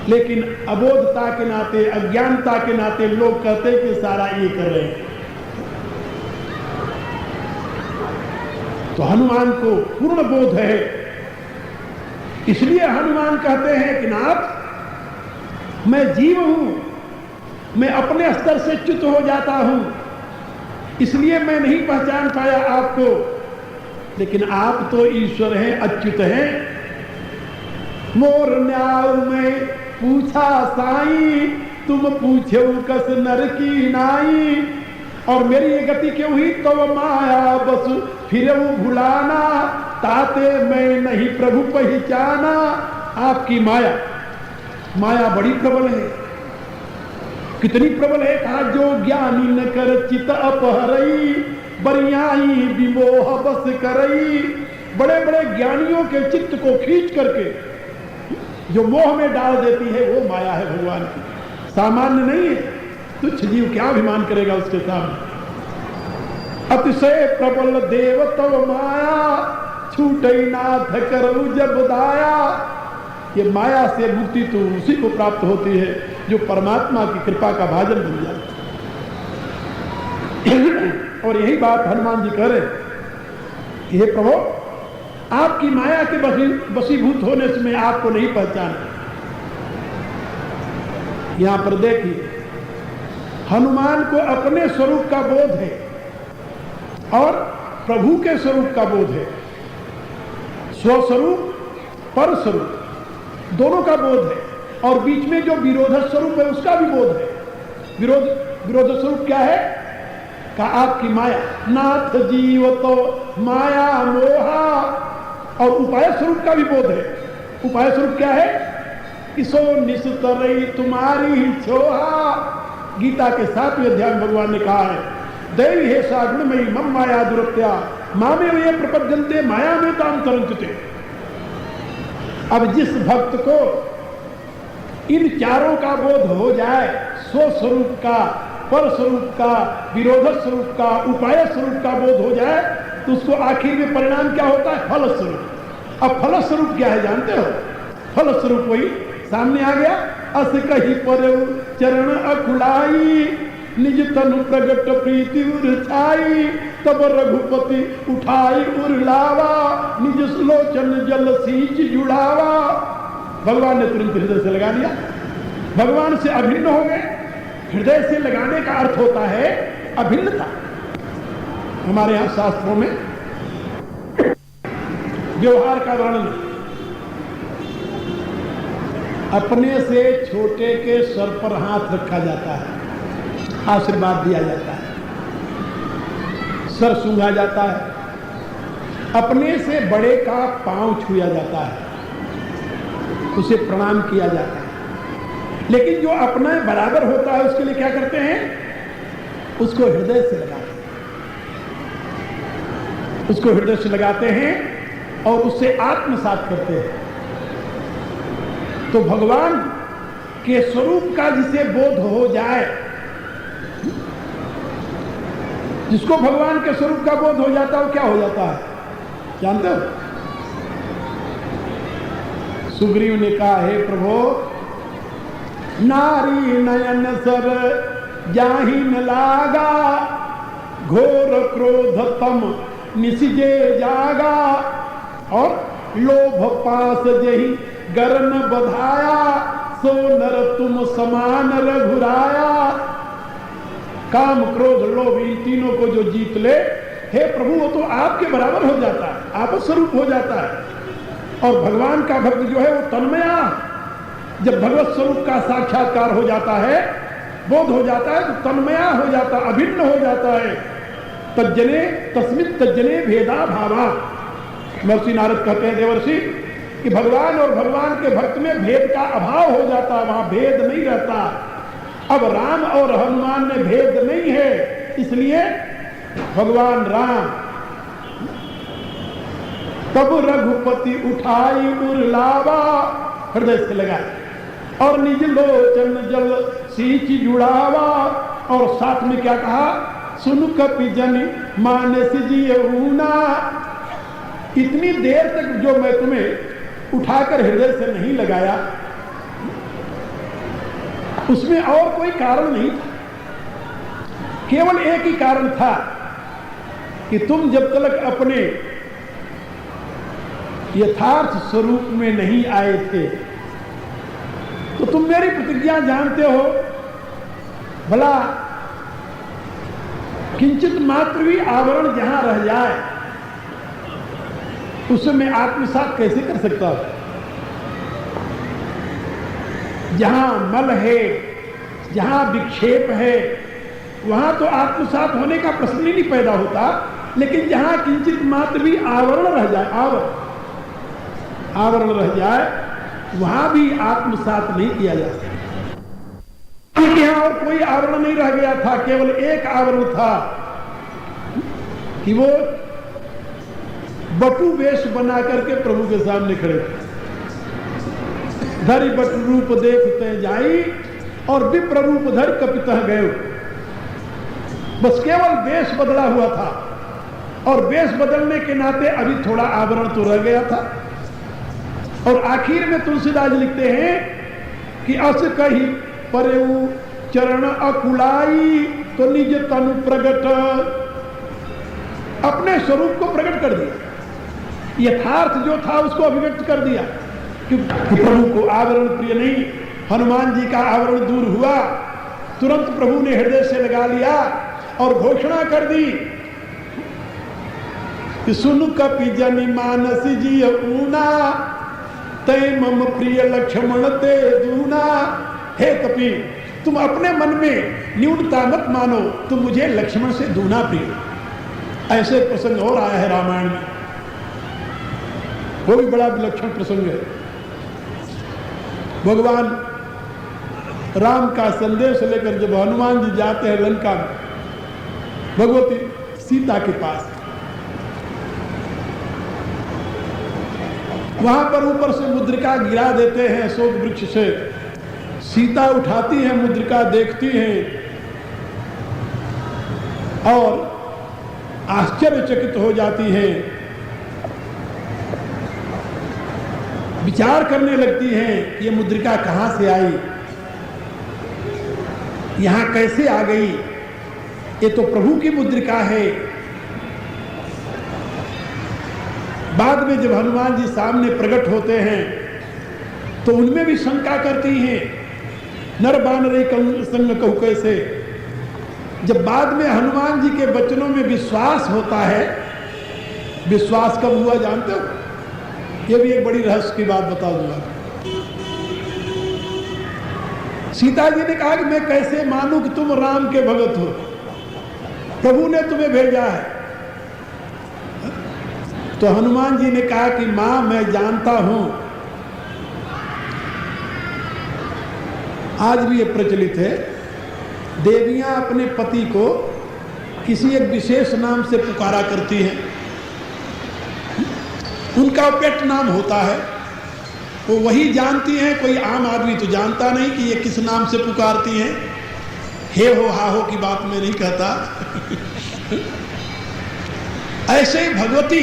लेकिन अबोधता के नाते, अज्ञानता के नाते लोग कहते हैं कि सारा ये कर रहे हैं। तो हनुमान को पूर्ण बोध है, इसलिए हनुमान कहते हैं कि नाथ मैं जीव हूं, मैं अपने स्तर से च्युत हो जाता हूं, इसलिए मैं नहीं पहचान पाया आपको, लेकिन आप तो ईश्वर हैं, अच्युत हैं। मोर न्याय में पूछा साई, तुम पूछो कस नर की नाई। और मेरी ये गति क्यों हुई? तो माया बस फिर भुलाना, ताते मैं नहीं प्रभु पहचाना। आपकी माया, माया बड़ी प्रबल है। कितनी प्रबल है? कहा जो ज्ञानी न कर चित अपहरई, बरियाई विमोह बस करई। बड़े बड़े ज्ञानियों के चित्त को खींच करके जो मोह में डाल देती है वो माया है भगवान की, सामान्य नहीं है। तुच्छ जीव क्या अभिमान करेगा उसके सामने। अतिशय प्रबल देव तव माया, छूटे नाथ करऊ जब दाया। ये माया से मुक्ति तो उसी को प्राप्त होती है जो परमात्मा की कृपा का भाजन बन जाता है। और यही बात हनुमान जी कह रहे, हे प्रभु आपकी माया के वशीभूत होने से मैं आपको नहीं पहचान। यहां पर देखिए, हनुमान को अपने स्वरूप का बोध है और प्रभु के स्वरूप का बोध है। स्वस्वरूप, पर स्वरूप दोनों का बोध है, और बीच में जो विरोध स्वरूप है उसका भी बोध है। विरोध स्वरूप क्या है? का आपकी माया, नाथ जीव तो माया मोहा। और उपाय स्वरूप का भी बोध है। उपाय स्वरूप क्या है? किसो निस्तरई तुम्हारी छोहा। गीता के 7वें अध्याय में भगवान ने कहा है, दैवी हे सा गुणमयी मम माया दुरत्या मामे ये प्रपद्यन्ते माया में ताम तरंचते। अब जिस भक्त को इन चारों का बोध हो जाए, स्वस्वरूप का, पर स्वरूप का, विरोध स्वरूप का, उपाय स्वरूप का बोध हो जाए, तो उसको आखिर में परिणाम क्या होता है? फल स्वरूप। अब फल स्वरूप क्या है जानते हो? फल स्वरूप वही सामने आ गया, अस कही पर चरण अकुलाई, निज तनु प्रगट प्रीति उर छाई, तब रघुपति उठाई उर लावा, निज सुलोचन जल सींच जुड़ावा। भगवान ने तुरंत हृदय से लगा दिया, भगवान से अभिन्न हो गए। हृदय से लगाने का अर्थ होता है अभिन्नता। हमारे यहां शास्त्रों में व्यवहार का वर्णन, अपने से छोटे के सर पर हाथ रखा जाता है, आशीर्वाद दिया जाता है, सर सूंघा जाता है। अपने से बड़े का पांव छुआ जाता है, उसे प्रणाम किया जाता है। लेकिन जो अपना बराबर होता है उसके लिए क्या करते हैं? उसको हृदय से लगाते हैं, उसको हृदय से लगाते हैं और उससे आत्मसात करते हैं। तो भगवान के स्वरूप का जिसे बोध हो जाए, जिसको भगवान के स्वरूप का बोध हो जाता है वो क्या हो जाता है जानते हो? सुग्रीव ने कहा, हे प्रभु नारी नयन सर जाहि न लागा, घोर क्रोध तम निसिजे जागा, और लोभ पास जही गरन बधाया, सो नर तुम समान रघुराया। काम क्रोध लोभ इन तीनों को जो जीत ले हे प्रभु वो तो आपके बराबर हो जाता है, आपस स्वरूप हो जाता है। और भगवान का भक्त जो है वो तन्मया, जब भगवत स्वरूप का साक्षात्कार हो जाता है, बोध हो जाता है, तो तन्मया हो जाता, अभिन्न हो जाता है। तज्जने तस्मिन् तज्जने भेदा भावा। महर्षि नारद कहते हैं देवर्षि कि भगवान और भगवान के भक्त में भेद का अभाव हो जाता, वहां भेद नहीं रहता। अब राम और हनुमान में भेद नहीं है, इसलिए भगवान राम तब रघुपति उठाई उर्लावा, हृदय से लगा, और निज लोचन जल सींच जुड़ावा। और साथ में क्या कहा, सुन कपि जन मानस जियऊना। इतनी देर तक जो मैं तुम्हें उठाकर हृदय से नहीं लगाया, उसमें और कोई कारण नहीं था, केवल एक ही कारण था कि तुम जब तक अपने यथार्थ स्वरूप में नहीं आए थे, तो तुम मेरी प्रतिज्ञा जानते हो। भला किंचित मात्र भी आवरण जहां रह जाए उसे मैं आत्मसात कैसे कर सकता हूं? जहां मल है, जहां विक्षेप है, वहां तो आत्मसात होने का प्रश्न ही नहीं पैदा होता। लेकिन जहां किंचित मात्र भी आवरण रह जाए, आवरण रह जाए, वहां भी आत्मसात नहीं किया जा सकता। यहां और कोई आवरण नहीं रह गया था, केवल एक आवरण था कि वो बटु वेश बना करके प्रभु के सामने खड़े थे। धरि बटु रूप देखते जाई और विप्र रूप धर कपितः गए। बस केवल वेश बदला हुआ था, और वेश बदलने के नाते अभी थोड़ा आवरण तो रह गया था। और आखिर में तुलसीदास लिखते हैं कि अस कही परेऊ चरण अकुलाई, तो निज तनु प्रगट, अपने स्वरूप को प्रकट कर दिया, यथार्थ जो था उसको अभिव्यक्त कर दिया। क्योंकि प्रभु को आवरण प्रिय नहीं, हनुमान जी का आवरण दूर हुआ, तुरंत प्रभु ने हृदय से लगा लिया और घोषणा कर दी कि सुन कपि जनि मानस जिय ऊना, तय मम प्रिय लक्ष्मण ते दूना। हे कपि, तुम अपने मन में न्यूनता मत मानो, तुम मुझे लक्ष्मण से दूना प्रिय। ऐसे प्रसंग और आया है रामायण में, वो भी बड़ा विलक्षण प्रसंग है। भगवान राम का संदेश लेकर जब हनुमान जी जाते हैं लंका में भगवती सीता के पास, वहां पर ऊपर से मुद्रिका गिरा देते हैं अशोक वृक्ष से। सीता उठाती है मुद्रिका, देखती है और आश्चर्यचकित हो जाती है, विचार करने लगती हैं कि ये मुद्रिका कहां से आई, यहां कैसे आ गई, ये तो प्रभु की मुद्रिका है। बाद में जब हनुमान जी सामने प्रकट होते हैं तो उनमें भी शंका करती हैं, नर बानरे संग कहू कैसे। जब बाद में हनुमान जी के वचनों में विश्वास होता है, विश्वास कब हुआ जानते हो? ये भी एक बड़ी रहस्य की बात बता दूंगा। सीता जी ने कहा कि मैं कैसे मानूं कि तुम राम के भगत हो, प्रभु ने तुम्हें भेजा है। तो हनुमान जी ने कहा कि मां मैं जानता हूं, आज भी ये प्रचलित है, देवियां अपने पति को किसी एक विशेष नाम से पुकारा करती हैं, उनका पेट नाम होता है, वो वही जानती हैं, कोई आम आदमी तो जानता नहीं कि ये किस नाम से पुकारती हैं। हे हो हा हो की बात मैं नहीं कहता। ऐसे ही भगवती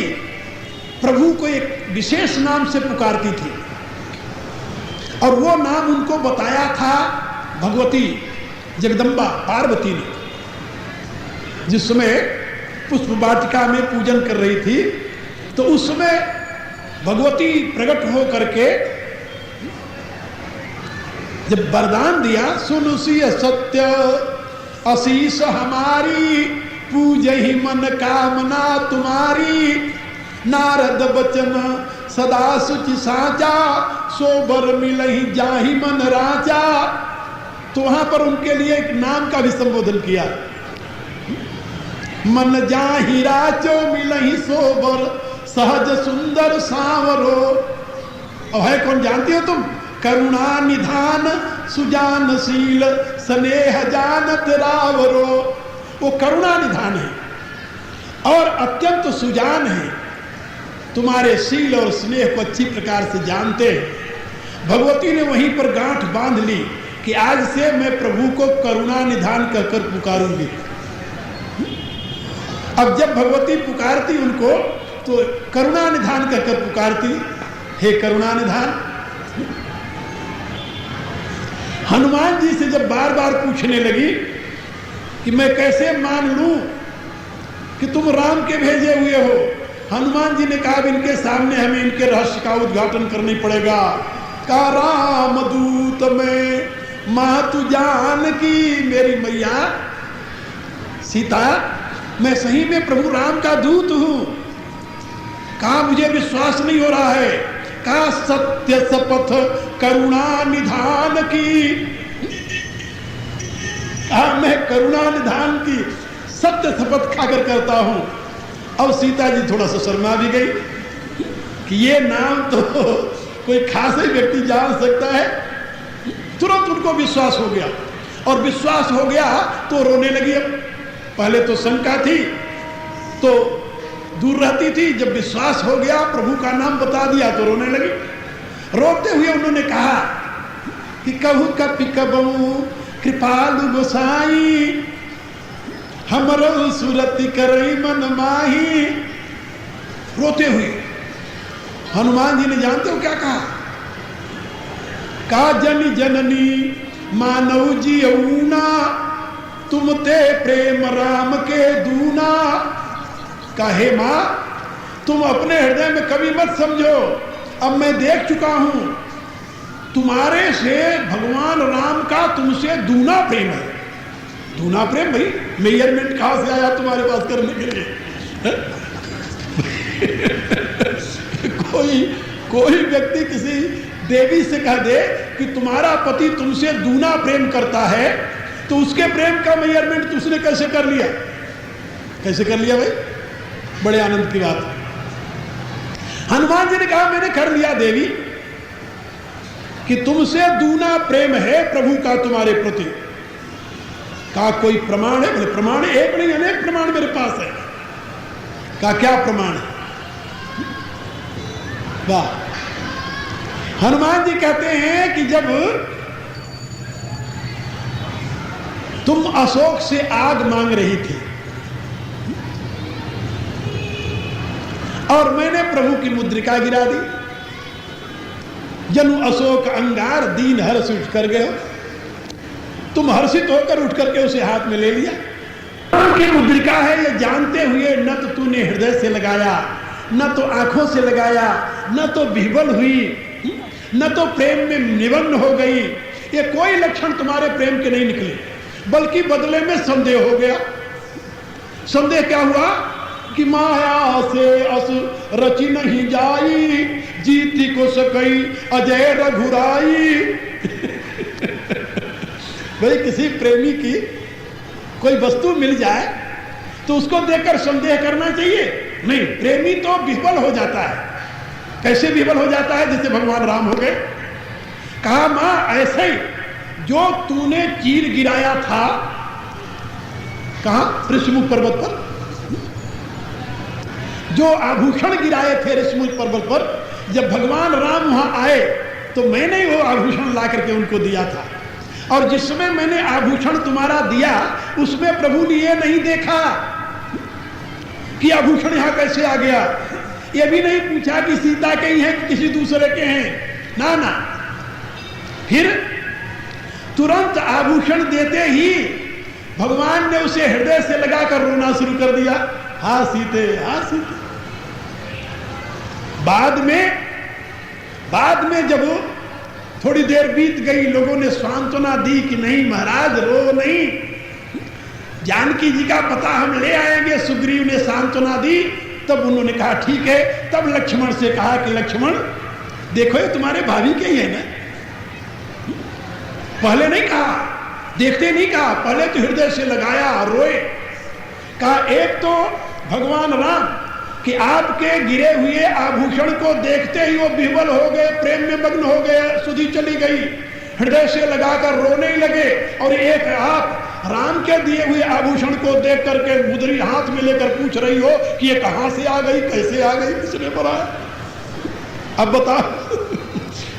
प्रभु को एक विशेष नाम से पुकारती थी, और वो नाम उनको बताया था भगवती जगदम्बा पार्वती ने, जिस समय पुष्प वाटिका में पूजन कर रही थी। तो उस समय भगवती प्रकट हो करके जब वरदान दिया, सुन सी सत्य अशीष हमारी, पूज ही मन कामना तुम्हारी, नारद बचन सदा सुचि साचा, सोबर मिलहि जाहि मन राजा। तो वहां पर उनके लिए एक नाम का भी संबोधन किया, मन जाहि राचो मिलहि सोबर, सहज सुंदर सांवरो। और है कौन जानती हो तुम? करुणा निधान सुजानशील, स्नेह जानत रावरो। वो करुणा निधान है और अत्यंत सुजान है, तुम्हारे शील और स्नेह को अच्छी प्रकार से जानते हैं। भगवती ने वहीं पर गांठ बांध ली कि आज से मैं प्रभु को करुणा निधान कहकर पुकारूंगी। अब जब भगवती पुकारती उनको तो करुणा निधान कहकर पुकारती, हे करुणा निधान। हनुमान जी से जब बार बार पूछने लगी कि मैं कैसे मान लूं कि तुम राम के भेजे हुए हो, हनुमान जी ने कहा इनके सामने हमें इनके रहस्य का उद्घाटन करना पड़ेगा। का राम दूत में मातु जान की, मेरी मैया सीता मैं सही में प्रभु राम का दूत हूं। कहा मुझे विश्वास नहीं हो रहा है। का सत्य शपथ करुणा निधान की, कहा मैं करुणा निधान की सत्य शपथ खाकर करता हूं। अब सीता जी थोड़ा सा शर्मा भी गई कि ये नाम तो कोई खास ही व्यक्ति जान सकता है। तुरंत उनको विश्वास हो गया और विश्वास हो गया तो रोने लगी। अब पहले तो शंका थी तो दूर रहती थी, जब विश्वास हो गया प्रभु का नाम बता दिया तो रोने लगी। रोते हुए उन्होंने कहा कि कहू कपि कबहू कृपालु गोसाई, हमरो सुरति करई मन माही। रोते हुए हनुमान जी ने जानते हो क्या कहा? का जन जननी मानव जी ऊना, तुम ते प्रेम राम के दूना। कहे मां तुम अपने हृदय में कभी मत समझो, अब मैं देख चुका हूं तुम्हारे से भगवान राम का तुमसे दूना प्रेम है। दूना प्रेम भाई मेजरमेंट कहां से आया तुम्हारे पास करने के लिए? कोई व्यक्ति किसी देवी से कह दे कि तुम्हारा पति तुमसे दूना प्रेम करता है तो उसके प्रेम का मेजरमेंट उसने कैसे कर लिया? कैसे कर लिया भाई? बड़े आनंद की बात। हनुमान जी ने कहा मैंने कर लिया देवी कि तुमसे दूना प्रेम है प्रभु का तुम्हारे प्रति। कहा कोई प्रमाण है? बोले प्रमाण एक नहीं अनेक प्रमाण मेरे पास है। कहा क्या प्रमाण है? वाह। हनुमान जी कहते हैं कि जब तुम अशोक से आग मांग रही थी और मैंने प्रभु की मुद्रिका गिरा दी, जनु अशोक अंगार दीन हर्ष उठ कर गए, तुम हर्षित होकर उठ करके उसे हाथ में ले लिया। की मुद्रिका है ये जानते हुए न तो तूने हृदय से लगाया, न तो आंखों से लगाया, न तो विह्वल हुई, न तो प्रेम में निमग्न हो गई। ये कोई लक्षण तुम्हारे प्रेम के नहीं निकले, बल्कि बदले में संदेह हो गया। संदेह क्या हुआ कि माया से अस रची नहीं जाई, जीती को सकई अजय रघुराई। भाई किसी प्रेमी की कोई वस्तु मिल जाए तो उसको देखकर संदेह करना चाहिए? नहीं, प्रेमी तो विह्वल हो जाता है। कैसे विह्वल हो जाता है? जैसे भगवान राम हो गए। कहा मां ऐसे ही जो तूने चीर गिराया था, कहां? ऋषिमुख पर्वत पर जो आभूषण गिराए थे ऋषिमुख पर्वत पर, जब भगवान राम वहां आए तो मैंने वो आभूषण ला करके उनको दिया था। और जिस समय मैंने आभूषण तुम्हारा दिया उसमें प्रभु ने ये नहीं देखा कि आभूषण यहां कैसे आ गया, ये भी नहीं पूछा कि सीता के ही हैं कि किसी दूसरे के हैं, ना ना। फिर तुरंत आभूषण देते ही भगवान ने उसे हृदय से लगाकर रोना शुरू कर दिया, हा सीते, हा सीते। बाद में जब थोड़ी देर बीत गई, लोगों ने सांत्वना दी कि नहीं महाराज रो नहीं। जानकी जी का पता हम ले आएंगे। सुग्रीव ने सांत्वना दी, तब उन्होंने कहा ठीक है। तब लक्ष्मण से कहा कि लक्ष्मण देखो ये तुम्हारे भाभी के ही है ना। पहले नहीं कहा, देखते नहीं कहा, पहले तो हृदय से लगाया, रोए। कहा एक तो भगवान राम कि आपके गिरे हुए आभूषण को देखते ही वो विह्वल हो गए, प्रेम में मग्न हो गए, सुधि चली गई, हृदय से लगाकर रोने ही लगे। और एक आप राम के दिए हुए आभूषण को देख करके मुद्री हाथ में लेकर पूछ रही हो कि ये कहां से आ गई, कैसे आ गई, किसने बनाया। अब बताओ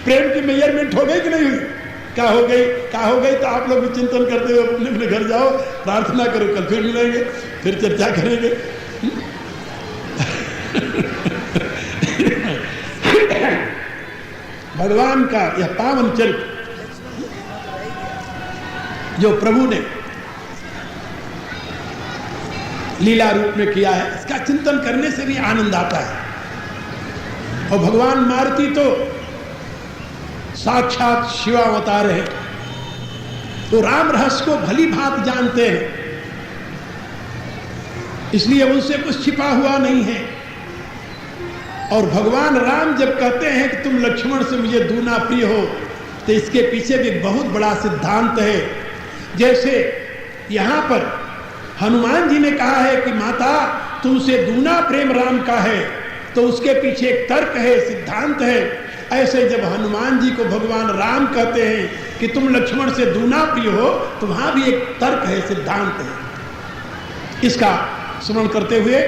प्रेम की मेजरमेंट हो गई कि नहीं हुई? क्या हो गई? क्या हो गई? तो आप लोग भी चिंतन करते हुए अपने अपने घर जाओ, प्रार्थना करो, कल फिर मिलेंगे, फिर चर्चा करेंगे। भगवान का यह पावन चरित्र जो प्रभु ने लीला रूप में किया है, इसका चिंतन करने से भी आनंद आता है। और भगवान मारुति तो साक्षात शिवावतार है, तो राम रहस्य को भली भांति जानते हैं, इसलिए उनसे कुछ छिपा हुआ नहीं है। और भगवान राम जब कहते हैं कि तुम लक्ष्मण से मुझे दूना प्रिय हो, तो इसके पीछे भी बहुत बड़ा सिद्धांत है। जैसे यहां पर हनुमान जी ने कहा है कि माता तुमसे दूना प्रेम राम का है, तो उसके पीछे एक तर्क है, सिद्धांत है। ऐसे जब हनुमान जी को भगवान राम कहते हैं कि तुम लक्ष्मण से दूना प्रिय हो, तो वहां भी एक तर्क है, सिद्धांत है। इसका स्मरण करते हुए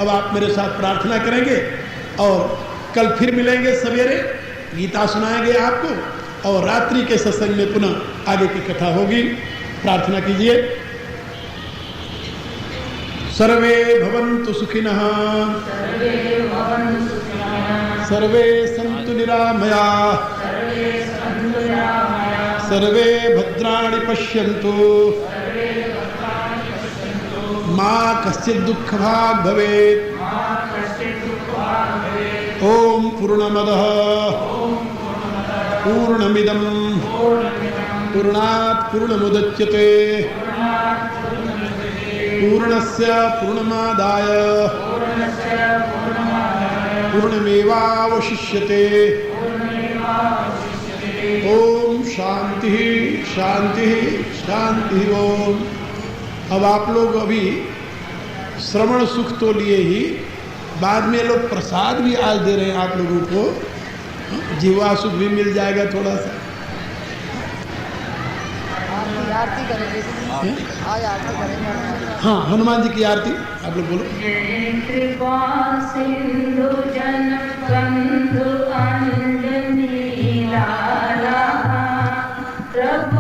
अब आप मेरे साथ प्रार्थना करेंगे और कल फिर मिलेंगे सवेरे, गीता सुनाएंगे आपको और रात्रि के सत्संग में पुनः आगे की कथा होगी। प्रार्थना कीजिए। सर्वे भवन्तु सुखिनः, सर्वे सन्तु निरामयाः, सर्वे भद्राणि पश्यन्तु, मा कश्चित् दुःखभाग् भवेत्। ओम पूर्णमदः पूर्णमिदं पूर्णात् पूर्णमुदच्यते पूर्णस्य पूर्णमादाय पूर्णमेवावशिष्यते। ओम शांति शांति शांति। ओम। अब आप लोग अभी श्रवण सुख तो लिए ही, बाद में लोग प्रसाद भी आज दे रहे हैं आप लोगों को, जीवा सुख भी मिल जाएगा थोड़ा सा। आरती करेंगे आज, आरती करेंगे। हाँ, हनुमान जी की आरती आप लोग बोलो। जय कृपा सिंधु जन बंधु अंजनी लाला प्रभु